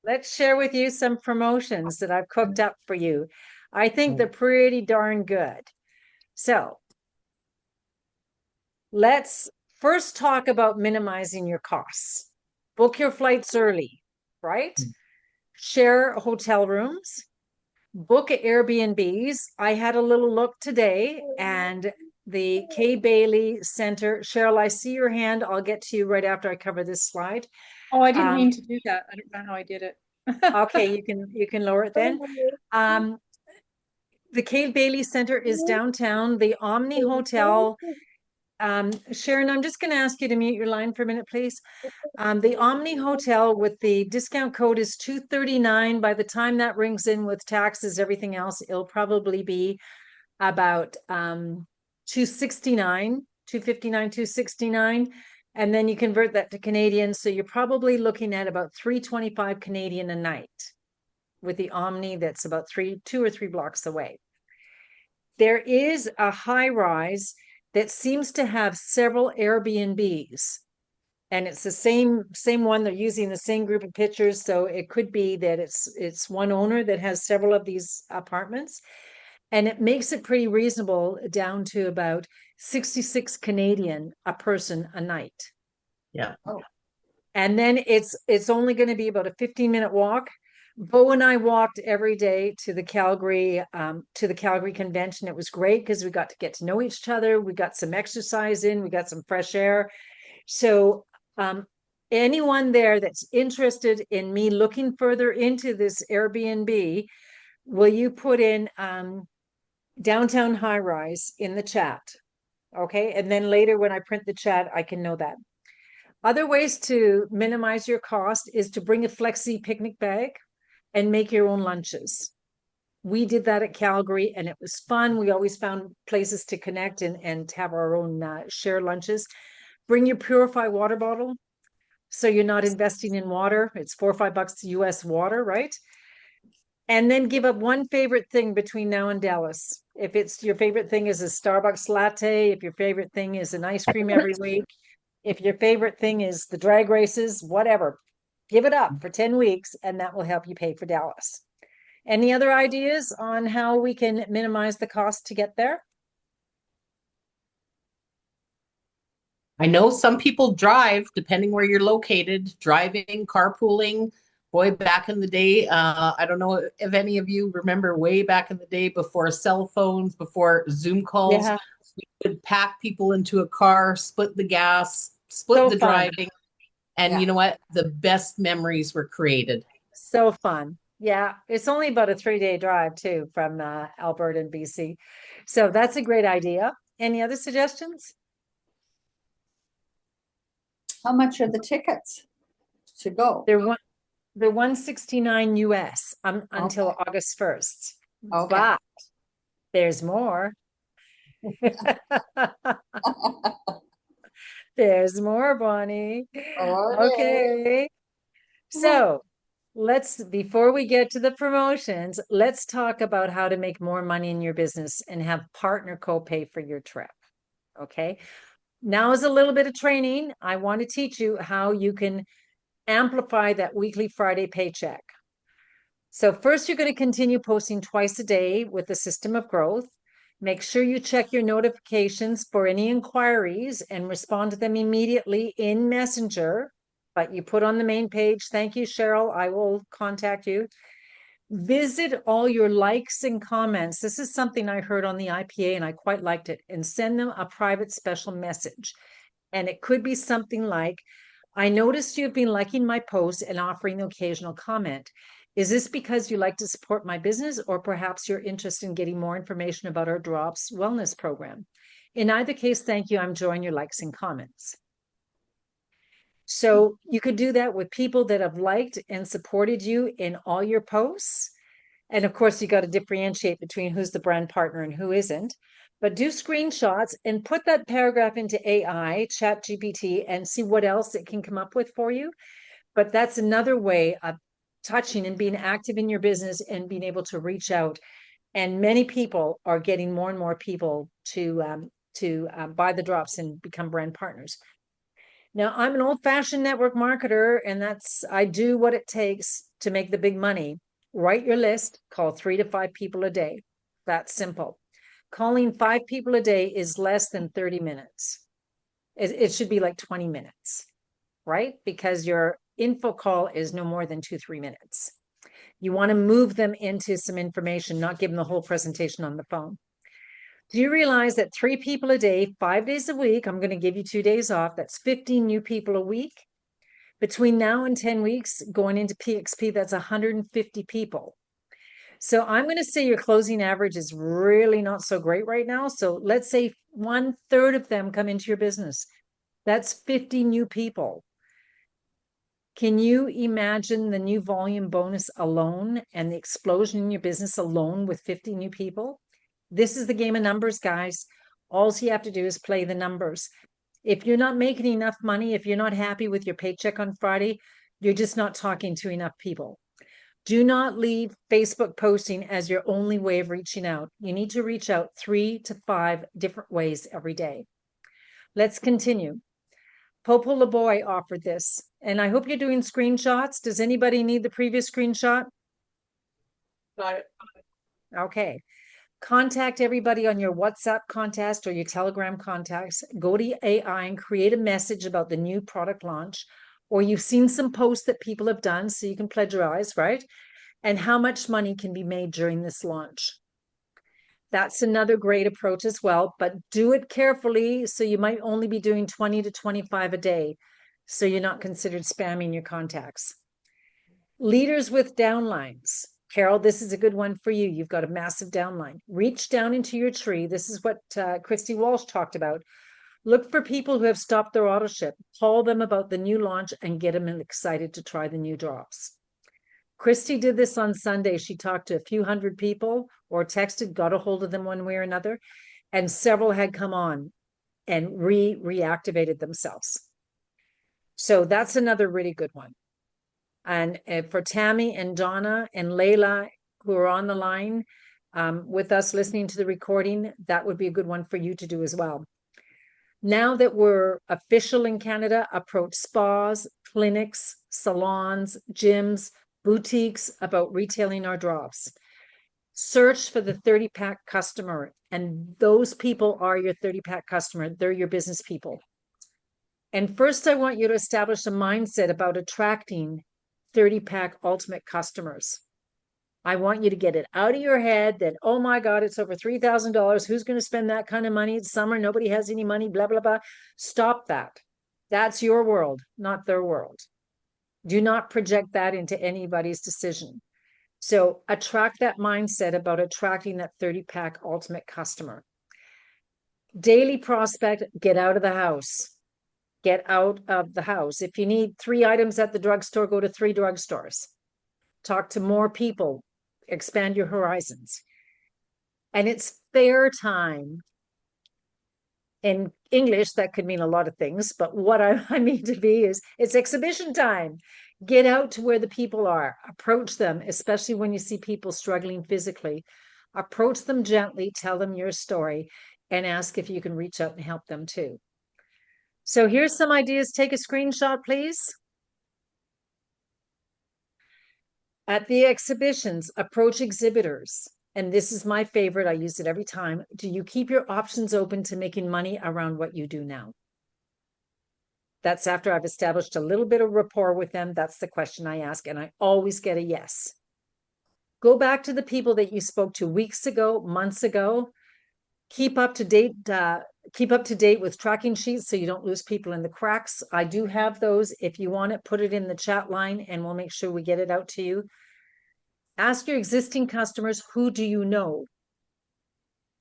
Let's share with you some promotions that I've cooked up for you. I think they're pretty darn good. So let's first talk about minimizing your costs. Book your flights early, right? Share hotel rooms, book Airbnbs. I had a little look today, and the Kay Bailey Center. Cheryl, I see your hand. I'll get to you right after I cover this slide. Oh, I didn't mean to do that. I don't know how I did it. Okay, you can lower it then. The Kay Bailey Center is downtown. The Omni Hotel. Sharon, I'm just going to ask you to mute your line for a minute, please. The Omni Hotel with the discount code is 239. By the time that rings in with taxes, everything else, it'll probably be about 269, 259, 269. And then you convert that to Canadian. So you're probably looking at about 325 Canadian a night with the Omni that's about 2 or 3 blocks away. There is a high rise that seems to have several Airbnbs, and it's the same one. They're using the same group of pictures, so it could be that it's one owner that has several of these apartments, and it makes it pretty reasonable, down to about 66 Canadian a person a night. yeah. And then it's only going to be about a 15-minute walk. Bo and I walked every day to the Calgary convention. It was great because we got to get to know each other. We got some exercise in, we got some fresh air. So anyone there that's interested in me looking further into this Airbnb, will you put in downtown high rise in the chat? Okay. And then later when I print the chat, I can know that. Other ways to minimize your cost is to bring a flexi picnic bag and make your own lunches. We did that at Calgary and it was fun. We always found places to connect and have our own share lunches. Bring your Purify water bottle, so you're not investing in water. It's $4 or $5 US water, right? And then give up one favorite thing between now and Dallas. If it's your favorite thing is a Starbucks latte, if your favorite thing is an ice cream every week, if your favorite thing is the drag races, whatever, give it up for 10 weeks and that will help you pay for Dallas. Any other ideas on how we can minimize the cost to get there? I know some people drive, depending where you're located, driving, carpooling. Boy, back in the day, I don't know if any of you remember way back in the day before cell phones, before Zoom calls, Yeah. we would pack people into a car, split the gas, split So the fun. driving. And Yeah. you know what? The best memories were created. So fun. Yeah, it's only about a 3-day drive too from Alberta and BC. So that's a great idea. Any other suggestions? How much are the tickets to go? They're 169 US until Okay. August 1st. Okay. But there's more. There's more, Bonnie. Okay. So before we get to the promotions, let's talk about how to make more money in your business and have partner co-pay for your trip. Okay. Now is a little bit of training. I want to teach you how you can amplify that weekly Friday paycheck. So first, you're going to continue posting twice a day with the system of growth. Make sure you check your notifications for any inquiries and respond to them immediately in Messenger. But you put on the main page, thank you, Cheryl, I will contact you. Visit all your likes and comments. This is something I heard on the IPA and I quite liked it. And send them a private special message. And it could be something like, I noticed you've been liking my posts and offering the occasional comment. Is this because you like to support my business, or perhaps you're interested in getting more information about our Drops Wellness program? In either case, thank you. I'm enjoying your likes and comments. So you could do that with people that have liked and supported you in all your posts. And of course, you got to differentiate between who's the brand partner and who isn't. But do screenshots and put that paragraph into AI, Chat GPT, and see what else it can come up with for you. But that's another way of touching and being active in your business and being able to reach out. And many people are getting more and more people to buy the drops and become brand partners. Now, I'm an old-fashioned network marketer, and I do what it takes to make the big money. Write your list, call 3 to 5 people a day. That's simple. Calling 5 people a day is less than 30 minutes. It should be like 20 minutes, right? Because your info call is no more than 2-3 minutes. You want to move them into some information, not give them the whole presentation on the phone. Do you realize that 3 people a day, 5 days a week, I'm going to give you 2 days off, that's 15 new people a week. Between now and 10 weeks, going into PXP, that's 150 people. So I'm going to say your closing average is really not so great right now. So let's say 1/3 of them come into your business. That's 50 new people. Can you imagine the new volume bonus alone and the explosion in your business alone with 50 new people? This is the game of numbers, guys. All you have to do is play the numbers. If you're not making enough money, if you're not happy with your paycheck on Friday, you're just not talking to enough people. Do not leave Facebook posting as your only way of reaching out. You need to reach out 3 to 5 different ways every day. Let's continue. Popo LeBoy offered this, and I hope you're doing screenshots. Does anybody need the previous screenshot? Got it. Okay. Contact everybody on your WhatsApp contacts or your Telegram contacts. Go to AI and create a message about the new product launch, or you've seen some posts that people have done, so you can plagiarize, right? And how much money can be made during this launch. That's another great approach as well, but do it carefully. So you might only be doing 20 to 25 a day. So you're not considered spamming your contacts. Leaders with downlines. Carol, this is a good one for you. You've got a massive downline. Reach down into your tree. This is what Christy Walsh talked about. Look for people who have stopped their auto ship. Call them about the new launch and get them excited to try the new drops. Christy did this on Sunday. She talked to a few hundred people or texted, got a hold of them one way or another, and several had come on and reactivated themselves. So that's another really good one. And for Tammy and Donna and Layla, who are on the line with us listening to the recording, that would be a good one for you to do as well. Now that we're official in Canada, approach spas, clinics, salons, gyms, boutiques about retailing our drops. Search for the 30-pack customer, and those people are your 30-pack customer. They're your business people. And first, I want you to establish a mindset about attracting 30-pack ultimate customers. I want you to get it out of your head that, oh my God, it's over $3,000. Who's going to spend that kind of money? It's summer. Nobody has any money, blah, blah, blah. Stop that. That's your world, not their world. Do not project that into anybody's decision. So attract that mindset about attracting that 30-pack ultimate customer. Daily prospect, get out of the house. Get out of the house. If you need 3 items at the drugstore, go to 3 drugstores. Talk to more people. Expand your horizons. And it's fair time. In English, that could mean a lot of things, but what I mean to be is it's exhibition time. Get out to where the people are. Approach them, especially when you see people struggling physically. Approach them gently, tell them your story, and ask if you can reach out and help them too. So here's some ideas. Take a screenshot, please. At the exhibitions, approach exhibitors. And this is my favorite. I use it every time. Do you keep your options open to making money around what you do now? That's after I've established a little bit of rapport with them. That's the question I ask, and I always get a yes. Go back to the people that you spoke to weeks ago, months ago. Keep up to date. Keep up to date with tracking sheets so you don't lose people in the cracks. I do have those. If you want it, put it in the chat line and we'll make sure we get it out to you. Ask your existing customers, who do you know?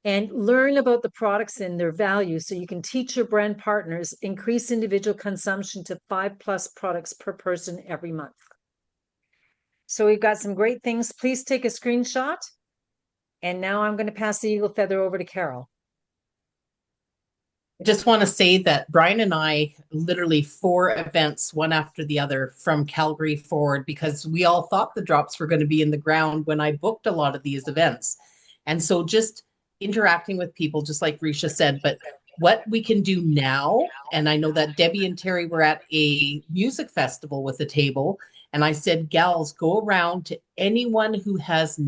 And learn about the products and their value so you can teach your brand partners, increase individual consumption to 5+ products per person every month. So we've got some great things. Please take a screenshot. And now I'm going to pass the eagle feather over to Carol. I just want to say that Brian and I literally 4 events, one after the other from Calgary forward, because we all thought the drops were going to be in the ground when I booked a lot of these events. And so just interacting with people, just like Risha said, but what we can do now, and I know that Debbie and Terry were at a music festival with a table, and I said, gals, go around to anyone who has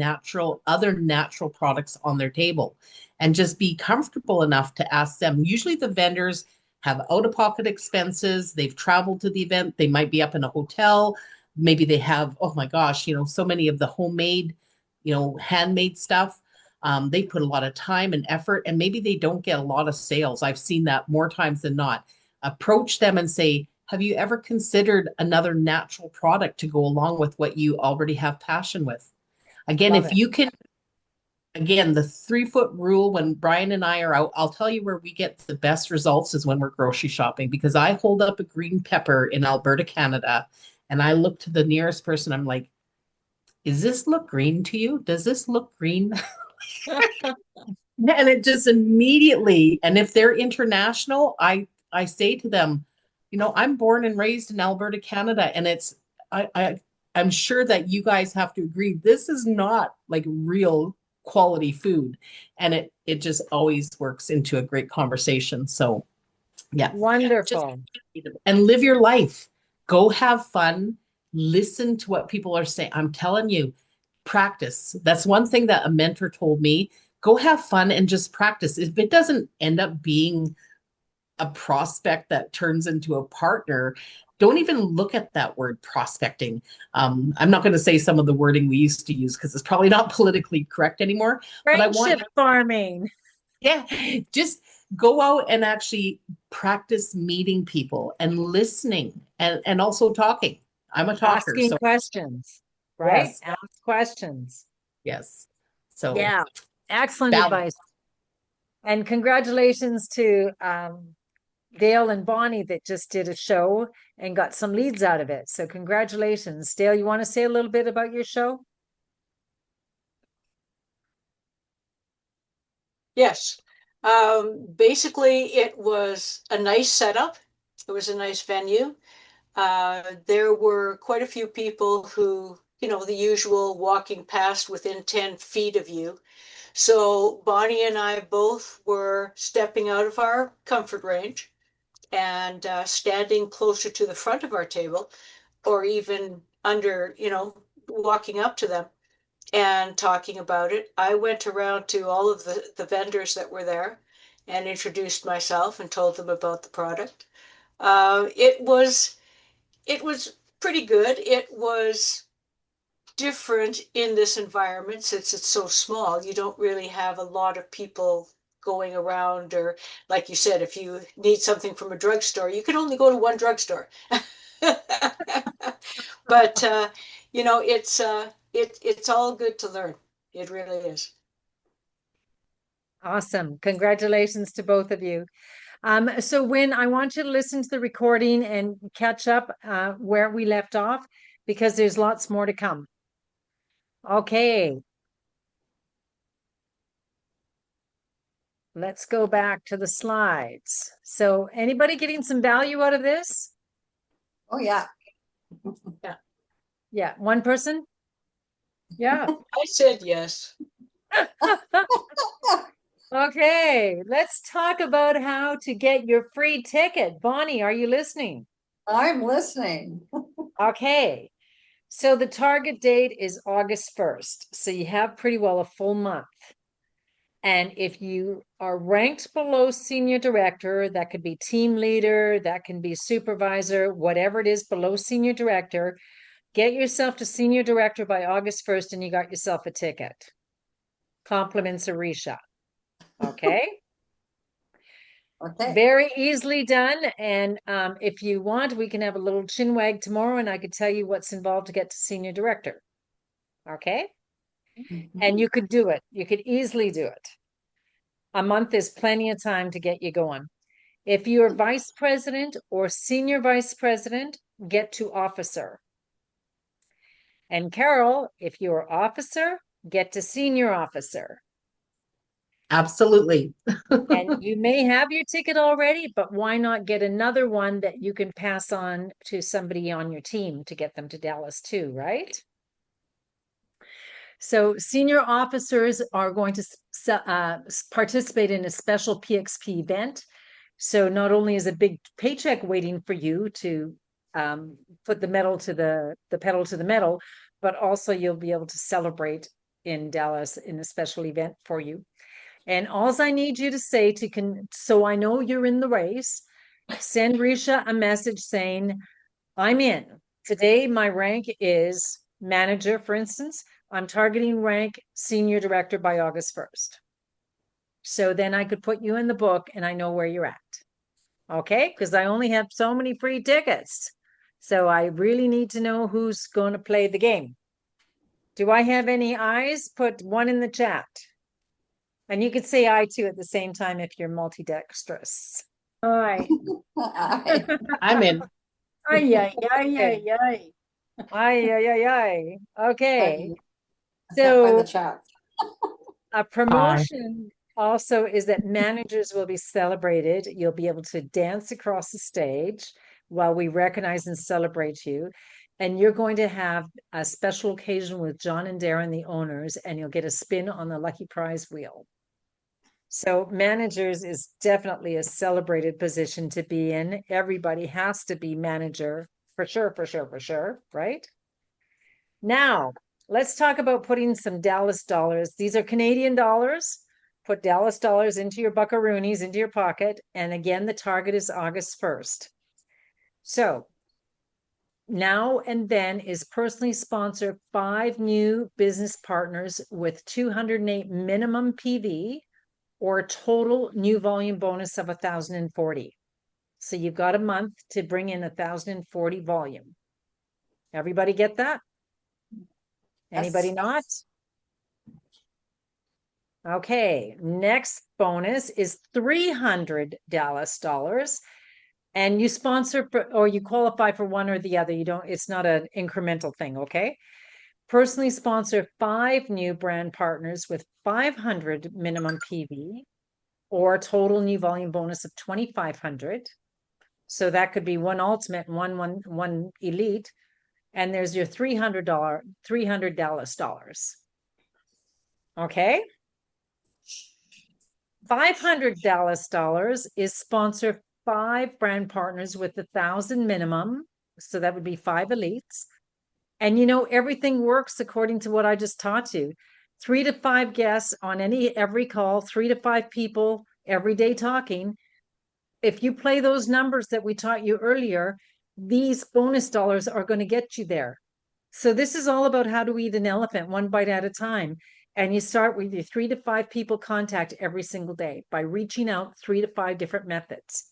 other natural products on their table and just be comfortable enough to ask them. Usually the vendors have out-of-pocket expenses. They've traveled to the event. They might be up in a hotel. Maybe they have, oh my gosh, so many of the homemade, handmade stuff. They put a lot of time and effort, and maybe they don't get a lot of sales. I've seen that more times than not. Approach them and say, have you ever considered another natural product to go along with what you already have passion with? Again, Love if it. you can, again, the 3-foot rule, when Brian and I are out, I'll tell you where we get the best results is when we're grocery shopping, because I hold up a green pepper in Alberta, Canada, and I look to the nearest person. I'm like, does this look green to you? Does this look green? And it just immediately, and if they're international, I say to them, I'm born and raised in Alberta, Canada, and I'm sure that you guys have to agree, this is not like real quality food. And it just always works into a great conversation. So yeah. Wonderful. And live your life. Go have fun. Listen to what people are saying. I'm telling you, practice. That's one thing that a mentor told me. Go have fun and just practice. If it doesn't end up being a prospect that turns into a partner, don't even look at that word prospecting. I'm not going to say some of the wording we used to use because it's probably not politically correct anymore. But I want farming. Yeah, just go out and actually practice meeting people and listening and also talking. I'm a talker. Asking So questions, right? yes, Ask questions. yes. So Yeah, excellent balance. advice. And congratulations to Dale and Bonnie that just did a show and got some leads out of it. So congratulations. Dale, you want to say a little bit about your show? Yes. Basically, it was a nice setup. It was a nice venue. There were quite a few people who you know, the usual walking past within 10 feet of you. So Bonnie and I both were stepping out of our comfort range and standing closer to the front of our table, or even under, you know, walking up to them and talking about it. I went around to all of the vendors that were there and introduced myself and told them about the product. It was pretty good. It was different in this environment since it's so small. You don't really have a lot of people going around, or like you said, if you need something from a drugstore, you can only go to one drugstore. But you know, it's all good to learn. It really is. Awesome. Congratulations to both of you. So when I want you to listen to the recording and catch up where we left off, because there's lots more to come. Okay. Let's go back to the slides. So anybody getting some value out of this? Oh, yeah. Yeah, one person? Yeah. I said yes. Okay, let's talk about how to get your free ticket. Bonnie, are you listening? I'm listening. Okay, so the target date is August 1st. So you have pretty well a full month. And if you are ranked below senior director, that could be team leader, that can be supervisor, whatever it is below senior director, get yourself to senior director by August 1st and you got yourself a ticket. Compliments of Risha. Okay. Okay. Very easily done. And if you want, we can have a little chin wag tomorrow and I could tell you what's involved to get to senior director. Okay. And you could do it. You could easily do it. A month is plenty of time to get you going. If you're vice president or senior vice president, get to officer. And Carol, if you're officer, get to senior officer. Absolutely. And you may have your ticket already, but why not get another one that you can pass on to somebody on your team to get them to Dallas too, right? So senior officers are going to participate in a special PXP event. So not only is a big paycheck waiting for you to put the pedal to the metal, but also you'll be able to celebrate in Dallas in a special event for you. And all I need you to say so I know you're in the race, send Risha a message saying, I'm in. Today, my rank is manager, for instance. I'm targeting rank senior director by August 1st. So then I could put you in the book and I know where you're at. Okay, because I only have so many free tickets. So I really need to know who's going to play the game. Do I have any eyes? Put one in the chat. And you could say I too at the same time if you're multidextrous. Aye. I'm in. Ay, ay, ay, ay, ay. Ay, ay, ay, ay. Okay. I can't find the So chat. a promotion also is that managers will be celebrated. You'll be able to dance across the stage while we recognize and celebrate you. And you're going to have a special occasion with John and Darren, the owners, and you'll get a spin on the lucky prize wheel. So managers is definitely a celebrated position to be in. Everybody has to be manager for sure, for sure, for sure, right? Now, let's talk about putting some Dallas dollars. These are Canadian dollars. Put Dallas dollars into your buckaroonies, into your pocket. And again, the target is August 1st. So now and then is personally sponsor 5 new business partners with 208 minimum PV or a total new volume bonus of 1,040. So you've got a month to bring in 1,040 volume. Everybody get that? Anybody not? Okay, next bonus is 300 Dallas dollars. And you sponsor or you qualify for one or the other. It's not an incremental thing, okay? Personally sponsor 5 new brand partners with 500 minimum PV or a total new volume bonus of 2,500. So that could be one ultimate and one elite. And there's your $300 Dallas. Okay. $500 is sponsor 5 brand partners with 1,000 minimum. So that would be 5 elites. And you know, everything works according to what I just taught you. 3 to 5 guests on every call, 3 to 5 people every day talking. If you play those numbers that we taught you earlier, these bonus dollars are going to get you there. So this is all about how to eat an elephant one bite at a time. And you start with your 3 to 5 people contact every single day by reaching out 3 to 5 different methods.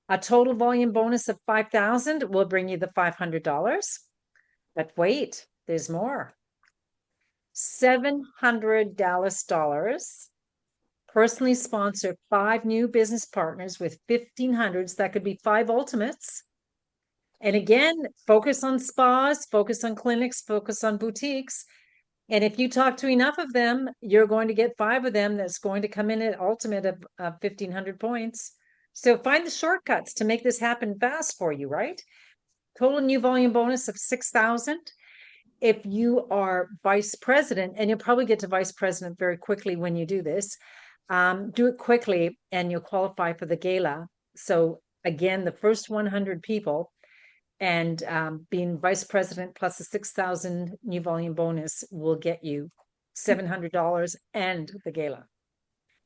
A total volume bonus of 5,000 will bring you the $500. But wait, there's more. $700 Dallas. Personally sponsor 5 new business partners with 1,500s. That could be 5 ultimates. And again, focus on spas, focus on clinics, focus on boutiques. And if you talk to enough of them, you're going to get 5 of them that's going to come in at ultimate of 1,500 points. So find the shortcuts to make this happen fast for you, right? Total new volume bonus of 6,000. If you are vice president, and you'll probably get to vice president very quickly when you do this, do it quickly and you'll qualify for the gala. So again, the first 100 people and being vice president plus a 6,000 new volume bonus will get you $700 and the gala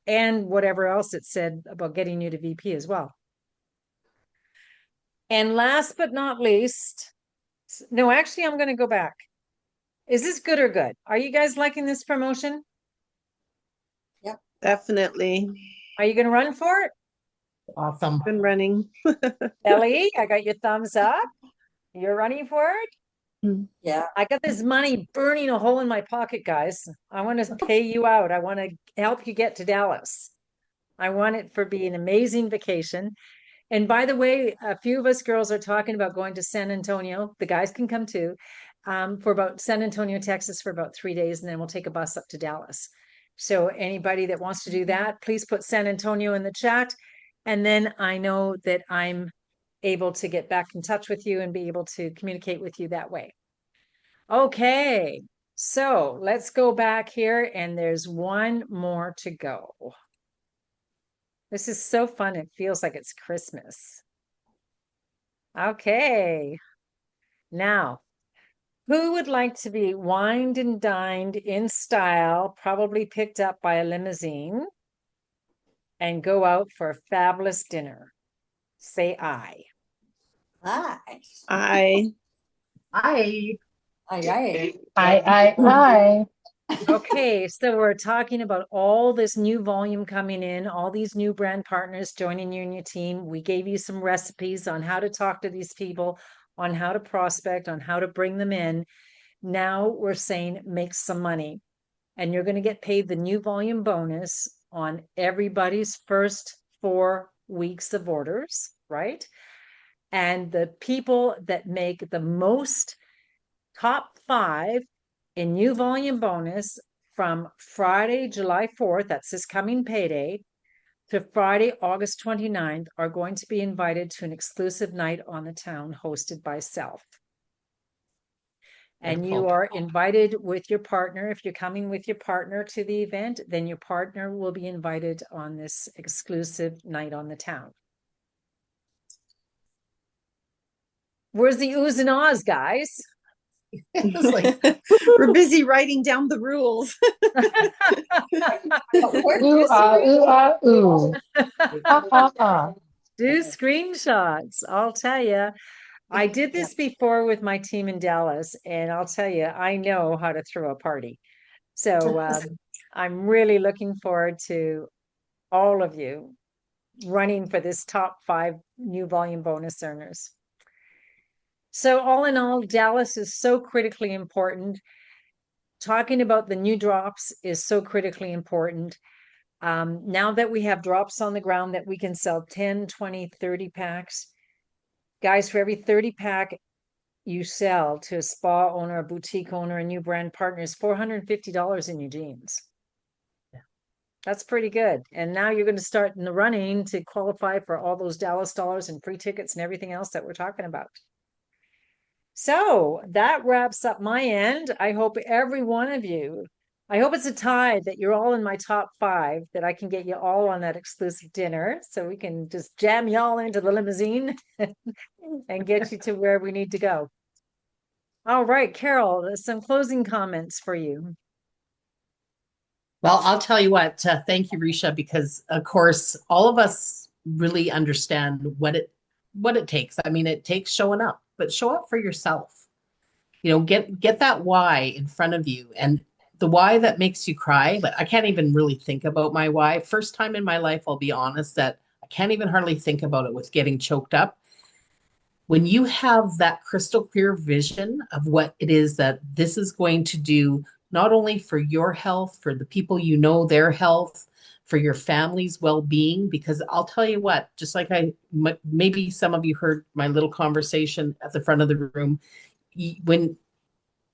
and whatever else it said about getting you to VP as well. And last but not least, no, actually, I'm going to go back. Is this good or good? Are you guys liking this promotion? Yep, definitely. Are you going to run for it? Awesome. Been running. Ellie, I got your thumbs up. You're running for it? Yeah. I got this money burning a hole in my pocket, guys. I want to pay you out. I want to help you get to Dallas. I want it for be an amazing vacation. And by the way, a few of us girls are talking about going to San Antonio. The guys can come too, for about San Antonio, Texas for about 3 days, and then we'll take a bus up to Dallas. So anybody that wants to do that, please put San Antonio in the chat. And then I know that I'm able to get back in touch with you and be able to communicate with you that way. Okay, so let's go back here and there's one more to go. This is so fun. It feels like it's Christmas. Okay. Now, who would like to be wined and dined in style, probably picked up by a limousine, and go out for a fabulous dinner? Say aye. Aye. I. Hi. Aye. I. Okay, so we're talking about all this new volume coming in, all these new brand partners joining you and your team. We gave you some recipes on how to talk to these people, on how to prospect, on how to bring them in. Now we're saying make some money, and you're going to get paid the new volume bonus on everybody's first 4 weeks of orders, right? And the people that make the most top 5 in new volume bonus from Friday, July 4th, that's this coming payday, to Friday, August 29th, are going to be invited to an exclusive night on the town hosted by Self. And you are invited with your partner. If you're coming with your partner to the event, then your partner will be invited on this exclusive night on the town. Where's the oohs and ahs, guys? We're busy writing down the rules. Ooh, ooh. Do screenshots. I'll tell you. I did this before with my team in Dallas, and I'll tell you, I know how to throw a party. So I'm really looking forward to all of you running for this top 5 new volume bonus earners. So all in all, Dallas is so critically important. Talking about the new drops is so critically important. Now that we have drops on the ground that we can sell 10, 20, 30 packs, guys, for every 30 pack you sell to a spa owner, a boutique owner, a new brand partner is $450 in your jeans. That's pretty good. And now you're going to start in the running to qualify for all those Dallas dollars and free tickets and everything else that we're talking about. So that wraps up my end. I hope every one of you, I hope it's a tie that you're all in my top 5, that I can get you all on that exclusive dinner so we can just jam you all into the limousine and get you to where we need to go. All right, Carol, some closing comments for you. Well, I'll tell you what, thank you, Risha, because of course, all of us really understand what it takes. I mean, it takes showing up, but show up for yourself. You know, get that why in front of you, and the why that makes you cry. But I can't even really think about my why. First time in my life, I'll be honest, that I can't even hardly think about it with getting choked up. When you have that crystal clear vision of what it is that this is going to do, not only for your health, for the people you know, their health, for your family's well-being, because I'll tell you what, just like maybe some of you heard my little conversation at the front of the room, when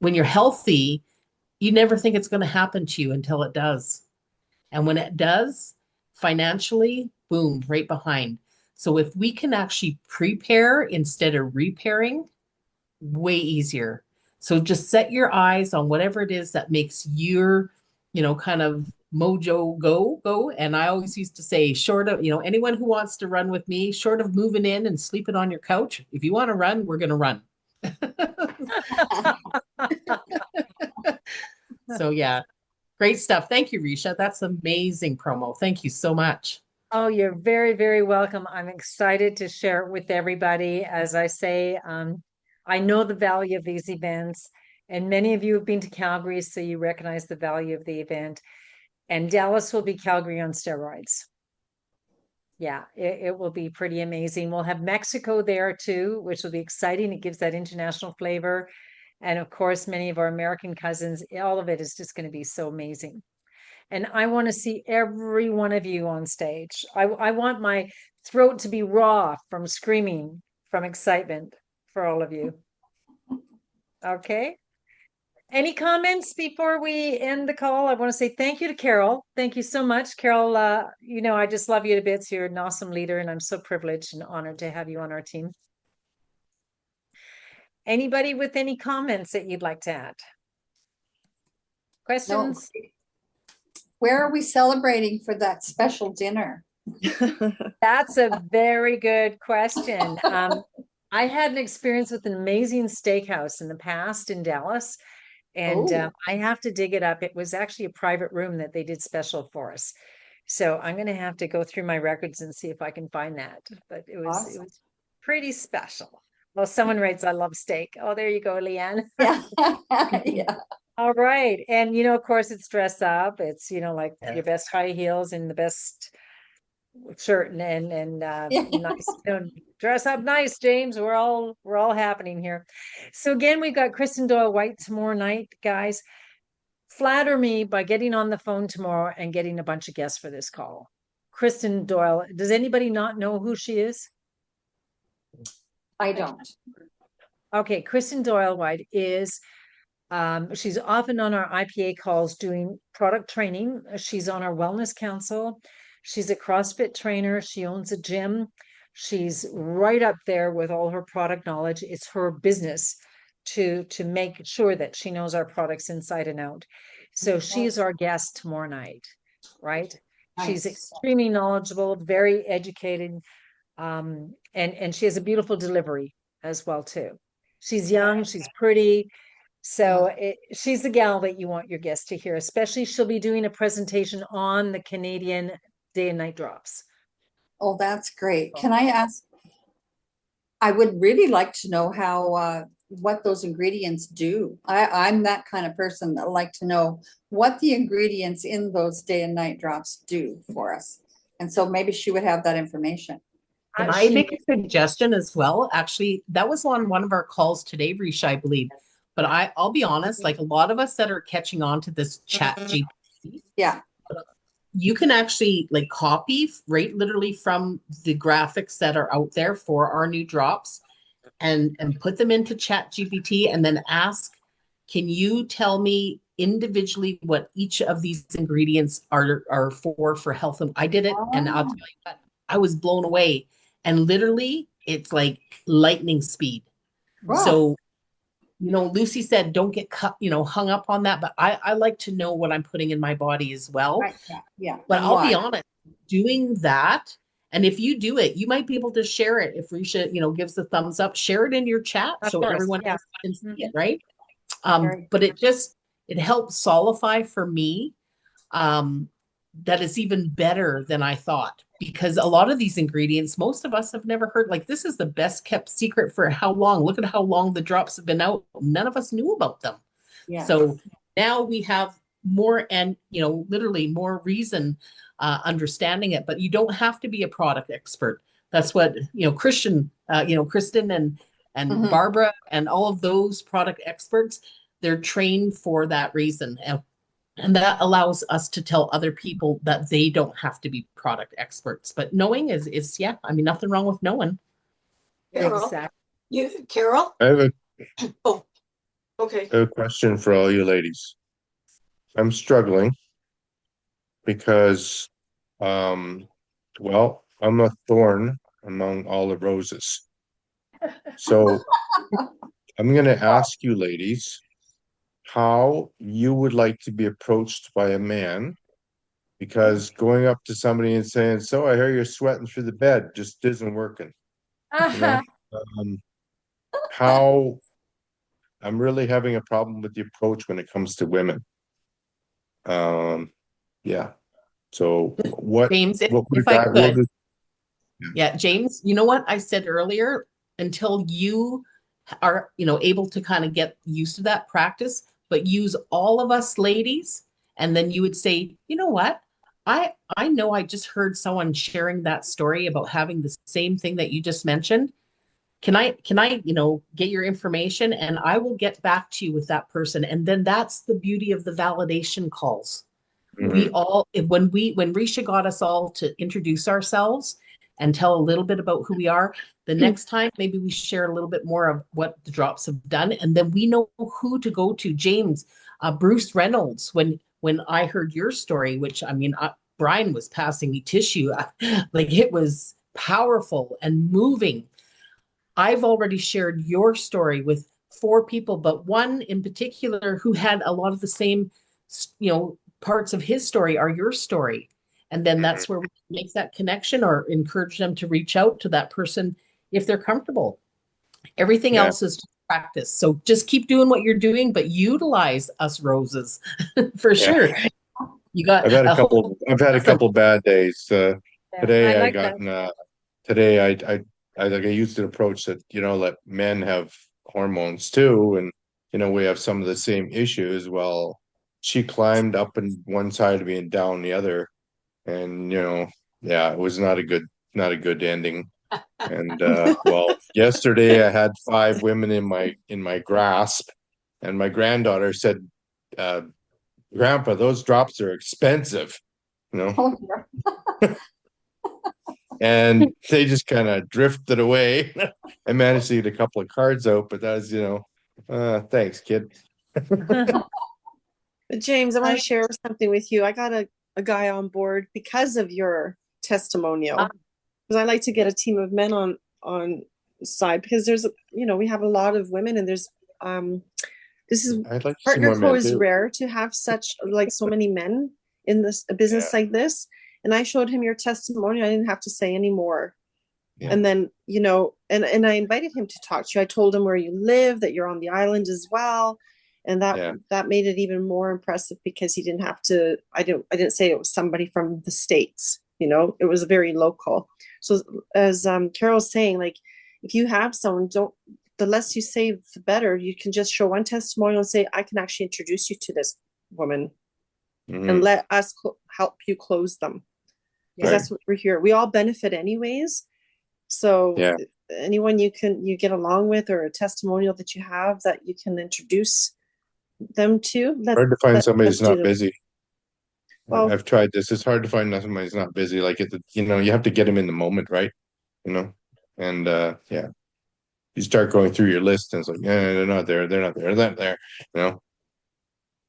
you're healthy, you never think it's going to happen to you until it does. And when it does, financially, boom, right behind. So if we can actually prepare instead of repairing, way easier. So just set your eyes on whatever it is that makes your, kind of mojo go. And I always used to say, short of, anyone who wants to run with me, short of moving in and sleeping on your couch, if you want to run, we're going to run. So yeah, great stuff. Thank you, Risha. That's amazing promo. Thank you so much. Oh, you're very, very welcome. I'm excited to share it with everybody. As I say, I know the value of these events, and many of you have been to Calgary, so you recognize the value of the event. And Dallas will be Calgary on steroids. Yeah, it will be pretty amazing. We'll have Mexico there too, which will be exciting. It gives that international flavor. And of course, many of our American cousins, all of it is just going to be so amazing. And I want to see every one of you on stage. I want my throat to be raw from screaming from excitement for all of you. Okay. Any comments before we end the call? I want to say thank you to Carol. Thank you so much, Carol. I just love you to bits. You're an awesome leader, and I'm so privileged and honored to have you on our team. Anybody with any comments that you'd like to add? Questions? No. Where are we celebrating for that special dinner? That's a very good question. I had an experience with an amazing steakhouse in the past in Dallas, and I have to dig it up. It was actually a private room that they did special for us. So I'm going to have to go through my records and see if I can find that. But it was pretty special. Well, someone writes, I love steak. Oh, there you go, Leanne. Yeah. Yeah. All right. And, of course, it's dress up. It's, like your best high heels and the best shirt and nice, dress up nice, James. We're all happening here. So again, we've got Kristen Doyle White tomorrow night, guys. Flatter me by getting on the phone tomorrow and getting a bunch of guests for this call. Kristen Doyle, does anybody not know who she is? I don't. Okay, Kristen Doyle White is she's often on our IPA calls doing product training. She's on our wellness council. She's a CrossFit trainer. She owns a gym. She's right up there with all her product knowledge. It's her business to make sure that she knows our products inside and out. So she is our guest tomorrow night, right? Nice. She's extremely knowledgeable, very educated, and she has a beautiful delivery as well too. She's young, she's pretty. So she's the gal that you want your guests to hear, especially she'll be doing a presentation on the Canadian day and night drops. Oh, that's great. Can I ask, I would really like to know how, what those ingredients do. I'm that kind of person that like to know what the ingredients in those day and night drops do for us. And so maybe she would have that information. Can I make a suggestion as well? Actually, that was on one of our calls today, Risha, I believe. But I'll be honest, like a lot of us that are catching on to this chat GPT, yeah, you can actually like copy right literally from the graphics that are out there for our new drops and put them into chat GPT and then ask, can you tell me individually what each of these ingredients are for health? And I did it and I'll tell you what, I was blown away. And literally it's like lightning speed. Wow. So Lucy said, don't get cut, hung up on that. But I like to know what I'm putting in my body as well. Right, yeah, yeah. But And I'll be why? honest, doing that, and if you do it, you might be able to share it. If Risha, gives the thumbs up, share it in your chat Of so course, everyone yeah. else can see Mhm. it, right? Right. But it helps solidify for me um, that it's even better than I thought. Because a lot of these ingredients, most of us have never heard. Like, this is the best kept secret for how long? Look at how long the drops have been out. None of us knew about them. Yeah. So now we have more and, literally more reason understanding it. But you don't have to be a product expert. That's what, Kristen and Mhm. Barbara and all of those product experts, they're trained for that reason. And that allows us to tell other people that they don't have to be product experts. But knowing is yeah, I mean, nothing wrong with knowing. Carol, Exactly. Carol? I have Oh, okay. a question for all you ladies. I'm struggling because, well, I'm a thorn among all the roses. So I'm going to ask you ladies how you would like to be approached by a man, because going up to somebody and saying, "So I hear you're sweating through the bed," just isn't working. You know, um, how I'm really having a problem with the approach when it comes to women. Yeah. So James, what would a if I guy what could, would, yeah, James, you know what I said earlier? Until you are, able to kind of get used to that practice, but use all of us ladies, and then you would say, you know what? I know I just heard someone sharing that story about having the same thing that you just mentioned. Can I get your information and I will get back to you with that person. And then that's the beauty of the validation calls. We Mhm. all when Risha got us all to introduce ourselves and tell a little bit about who we are, the next time maybe we share a little bit more of what the drops have done, and then we know who to go to. James, Bruce Reynolds, when I heard your story, which I mean, Brian was passing me tissue, like it was powerful and moving. I've already shared your story with 4 people, but one in particular who had a lot of the same, parts of his story are your story. And then Mhm. that's where we make that connection or encourage them to reach out to that person if they're comfortable. Everything Yeah. else is just practice. So just keep doing what you're doing, but utilize us roses for Yeah. sure. You got a whole I've had a awesome. couple bad days. Yeah, I Today I like that. gotten today I like I used an approach that, let men have hormones too, and we have some of the same issues. Well, she climbed up in one side of me and down the other, and yeah, it was not a good ending. And well, yesterday I had 5 women in my grasp, and my granddaughter said, uh, "Grandpa, those drops are expensive." You know, Oh, yeah. and they just kind of drifted away. I managed to get a couple of cards out, but that was, thanks, kid. But James, I want I to share something with you. I got a guy on board because of your testimonial. Because I like to get a team of men on side, because there's we have a lot of women, and there's this is I'd like to see Partner more Co men is too. rare to have such like so many men in this a Yeah, business like this. And I showed him your testimony. I didn't have to say any more. yeah, And then, and I invited him to talk to you. I told him where you live, that you're on the island as well. And that yeah, that made it even more impressive, because he didn't have to, I didn't say it was somebody from the States, it was very local. So as Carol's saying, like, if you have someone, don't the less you say, the better. You can just show one testimonial and say, I can actually introduce you to this woman, and hmm, let us help you close them, because right, that's what we're here. We all benefit anyways. So yeah. anyone you get along with, or a testimonial that you have that you can introduce them to, Hard to find somebody who's let's do not them. busy. Well, I've tried this. It's hard to find somebody who's not busy. Like you have to get them in the moment, right? You know, and yeah, you start going through your list, and it's like, yeah, they're not there, they're not there, they're not there. You know, keep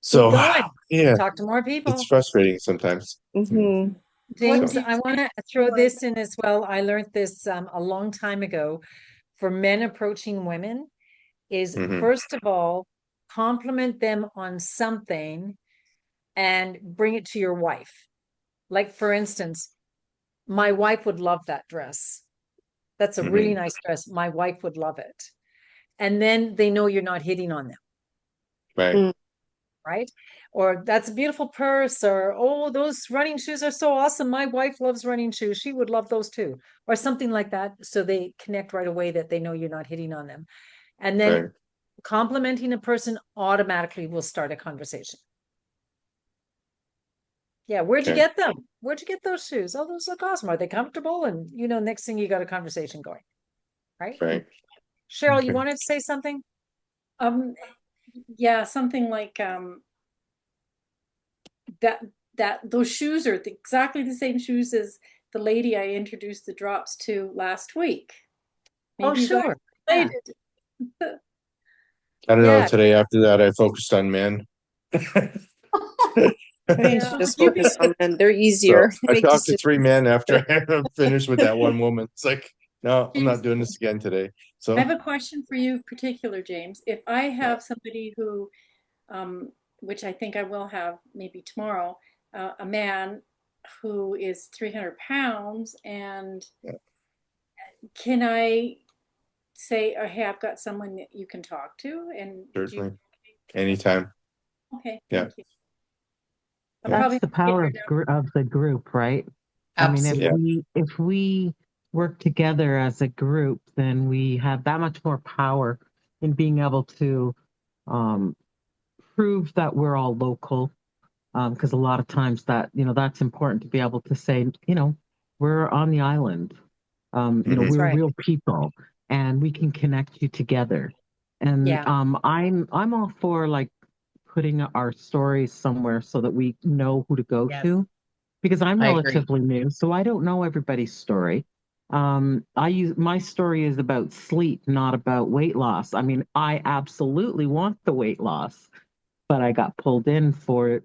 so going. yeah, Talk to more it's people. frustrating sometimes. mm-hmm. What James, do So you I want to throw this in as well. I learned this a long time ago. For men approaching women, is Mhm. first of all, compliment them on something and bring it to your wife. Like, for instance, my wife would love that dress. That's a really Mhm. nice dress. My wife would love it. And then they know you're not hitting on them, Right. right? Or that's a beautiful purse, or oh, those running shoes are so awesome. My wife loves running shoes. She would love those too, or something like that. So they connect right away that they know you're not hitting on them. And Right. then complimenting a person automatically will start a conversation. Yeah, where'd you Okay. get them? Where'd you get those shoes? Oh, those look awesome. Are they comfortable? And next thing you got a conversation going, right? Right. Cheryl, you Okay. wanted to say something? Um, yeah, something like that those shoes are exactly the same shoes as the lady I introduced the drops to last week. Oh, Maybe you guys sure. Yeah. related. I don't know. Yeah. Today after that, I focused on men. I think Yeah. just You be- focus on men. They're So easier. I Make talked to decisions. 3 men after I finished with that one woman. It's like, no, I'm James, not doing this again today. I So have a question for you, particular, James. If I have somebody who, which I think I will have maybe tomorrow, a man who is 300 pounds, and yeah, can I say, oh, hey, I've got someone that you can talk to? And do you, certainly anytime. okay, Yeah. thank you. I'll Yeah. probably That's the have to get power her of down. of the group, right? I mean, if Absolutely. Yeah. we work together as a group, then we have that much more power in being able to um, prove that we're all local. Because a lot of times that's important to be able to say, we're on the island. Mhm. That's We're right. real people, and we can connect you together. And Yeah. I'm all for like putting our stories somewhere so that we know who to go Yes, to, because I'm I agree. relatively new, so I don't know everybody's story. My story is about sleep, not about weight loss. I mean, I absolutely want the weight loss, but I got pulled in for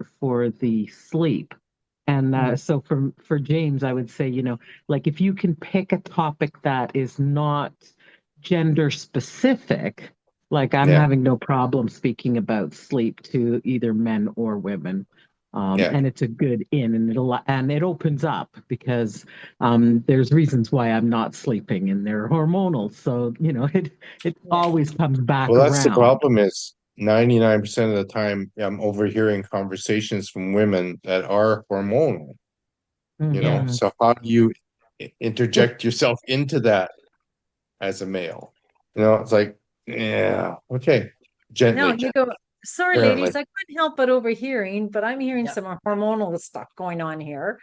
the sleep. And so for James, I would say, like if you can pick a topic that is not gender specific, like I'm Yeah. having no problem speaking about sleep to either men or women. Yeah. And it's a good in, and it opens up because there's reasons why I'm not sleeping, and they're hormonal. So it Yeah. always comes back Well, that's the around. problem is 99% of the time I'm overhearing conversations from women that are hormonal, Yeah. Mhm. So how do you interject yourself into that as a male? It's like, yeah, okay, No, gently, you go, sorry, apparently. ladies, I couldn't help but overhearing, but I'm hearing Yeah. some hormonal stuff going on here.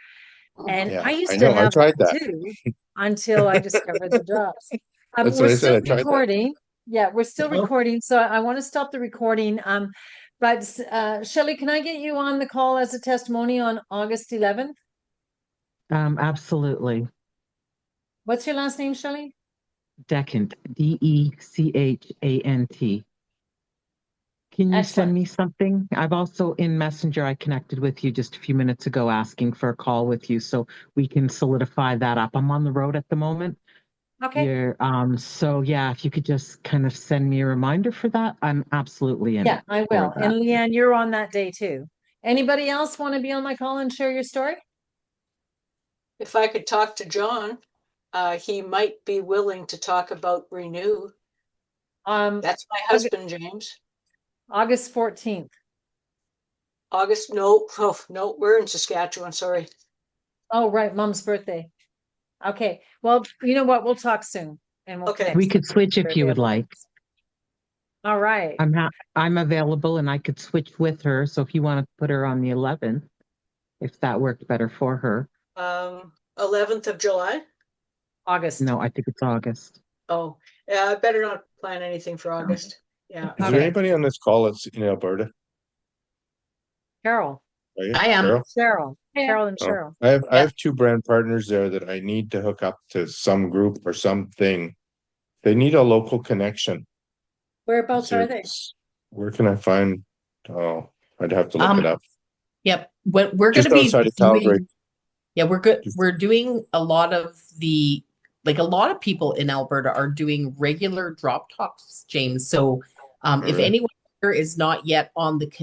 And Yeah, I I used to know. I have tried that that. too until I discovered the drops. That's We're what I said. still I tried that. recording. Yeah, we're still Oh, recording. So I want to stop the recording. But Shelley, can I get you on the call as a testimony on August 11th? Absolutely. What's your last name, Shelley? Decant, Dechant. Can you send Excellent. me something? I've also in Messenger, I connected with you just a few minutes ago asking for a call with you so we can solidify that up. I'm on the road at the moment. Okay. So yeah, if you could just kind of send me a reminder for that, I'm absolutely in Yeah, I for will. And that. Leanne, you're on that day too. Anybody else want to be on my call and share your story? If I could talk to John, he might be willing to talk about Renew. That's my husband, James. August 14th. August, no, oh, no, we're in Saskatchewan, sorry. Oh, right, Mom's birthday. Okay. Well, you know what? We'll talk soon and we'll Okay. connect. We could switch if you would Available. like. All right. I'm available and I could switch with her. So if you want to put her on the 11th, if that worked better for her. 11th of July. August. No, I think it's August. Oh, yeah, I better not plan anything for August. Yeah. Is there Okay. anybody on this call that's in Alberta? Carol. Are you, I am. Carol? Cheryl. Yeah. Carol and Oh, Cheryl. I Yeah. have 2 brand partners there that I need to hook up to some group or something. They need a local connection. Whereabouts are they? Where can I find? Oh, I'd have to look it up. Yep. What we're going to Just be outside of Calgary. doing, yeah, we're good. We're doing a lot of a lot of people in Alberta are doing regular drop tops, James. So If right. anyone here is not yet on the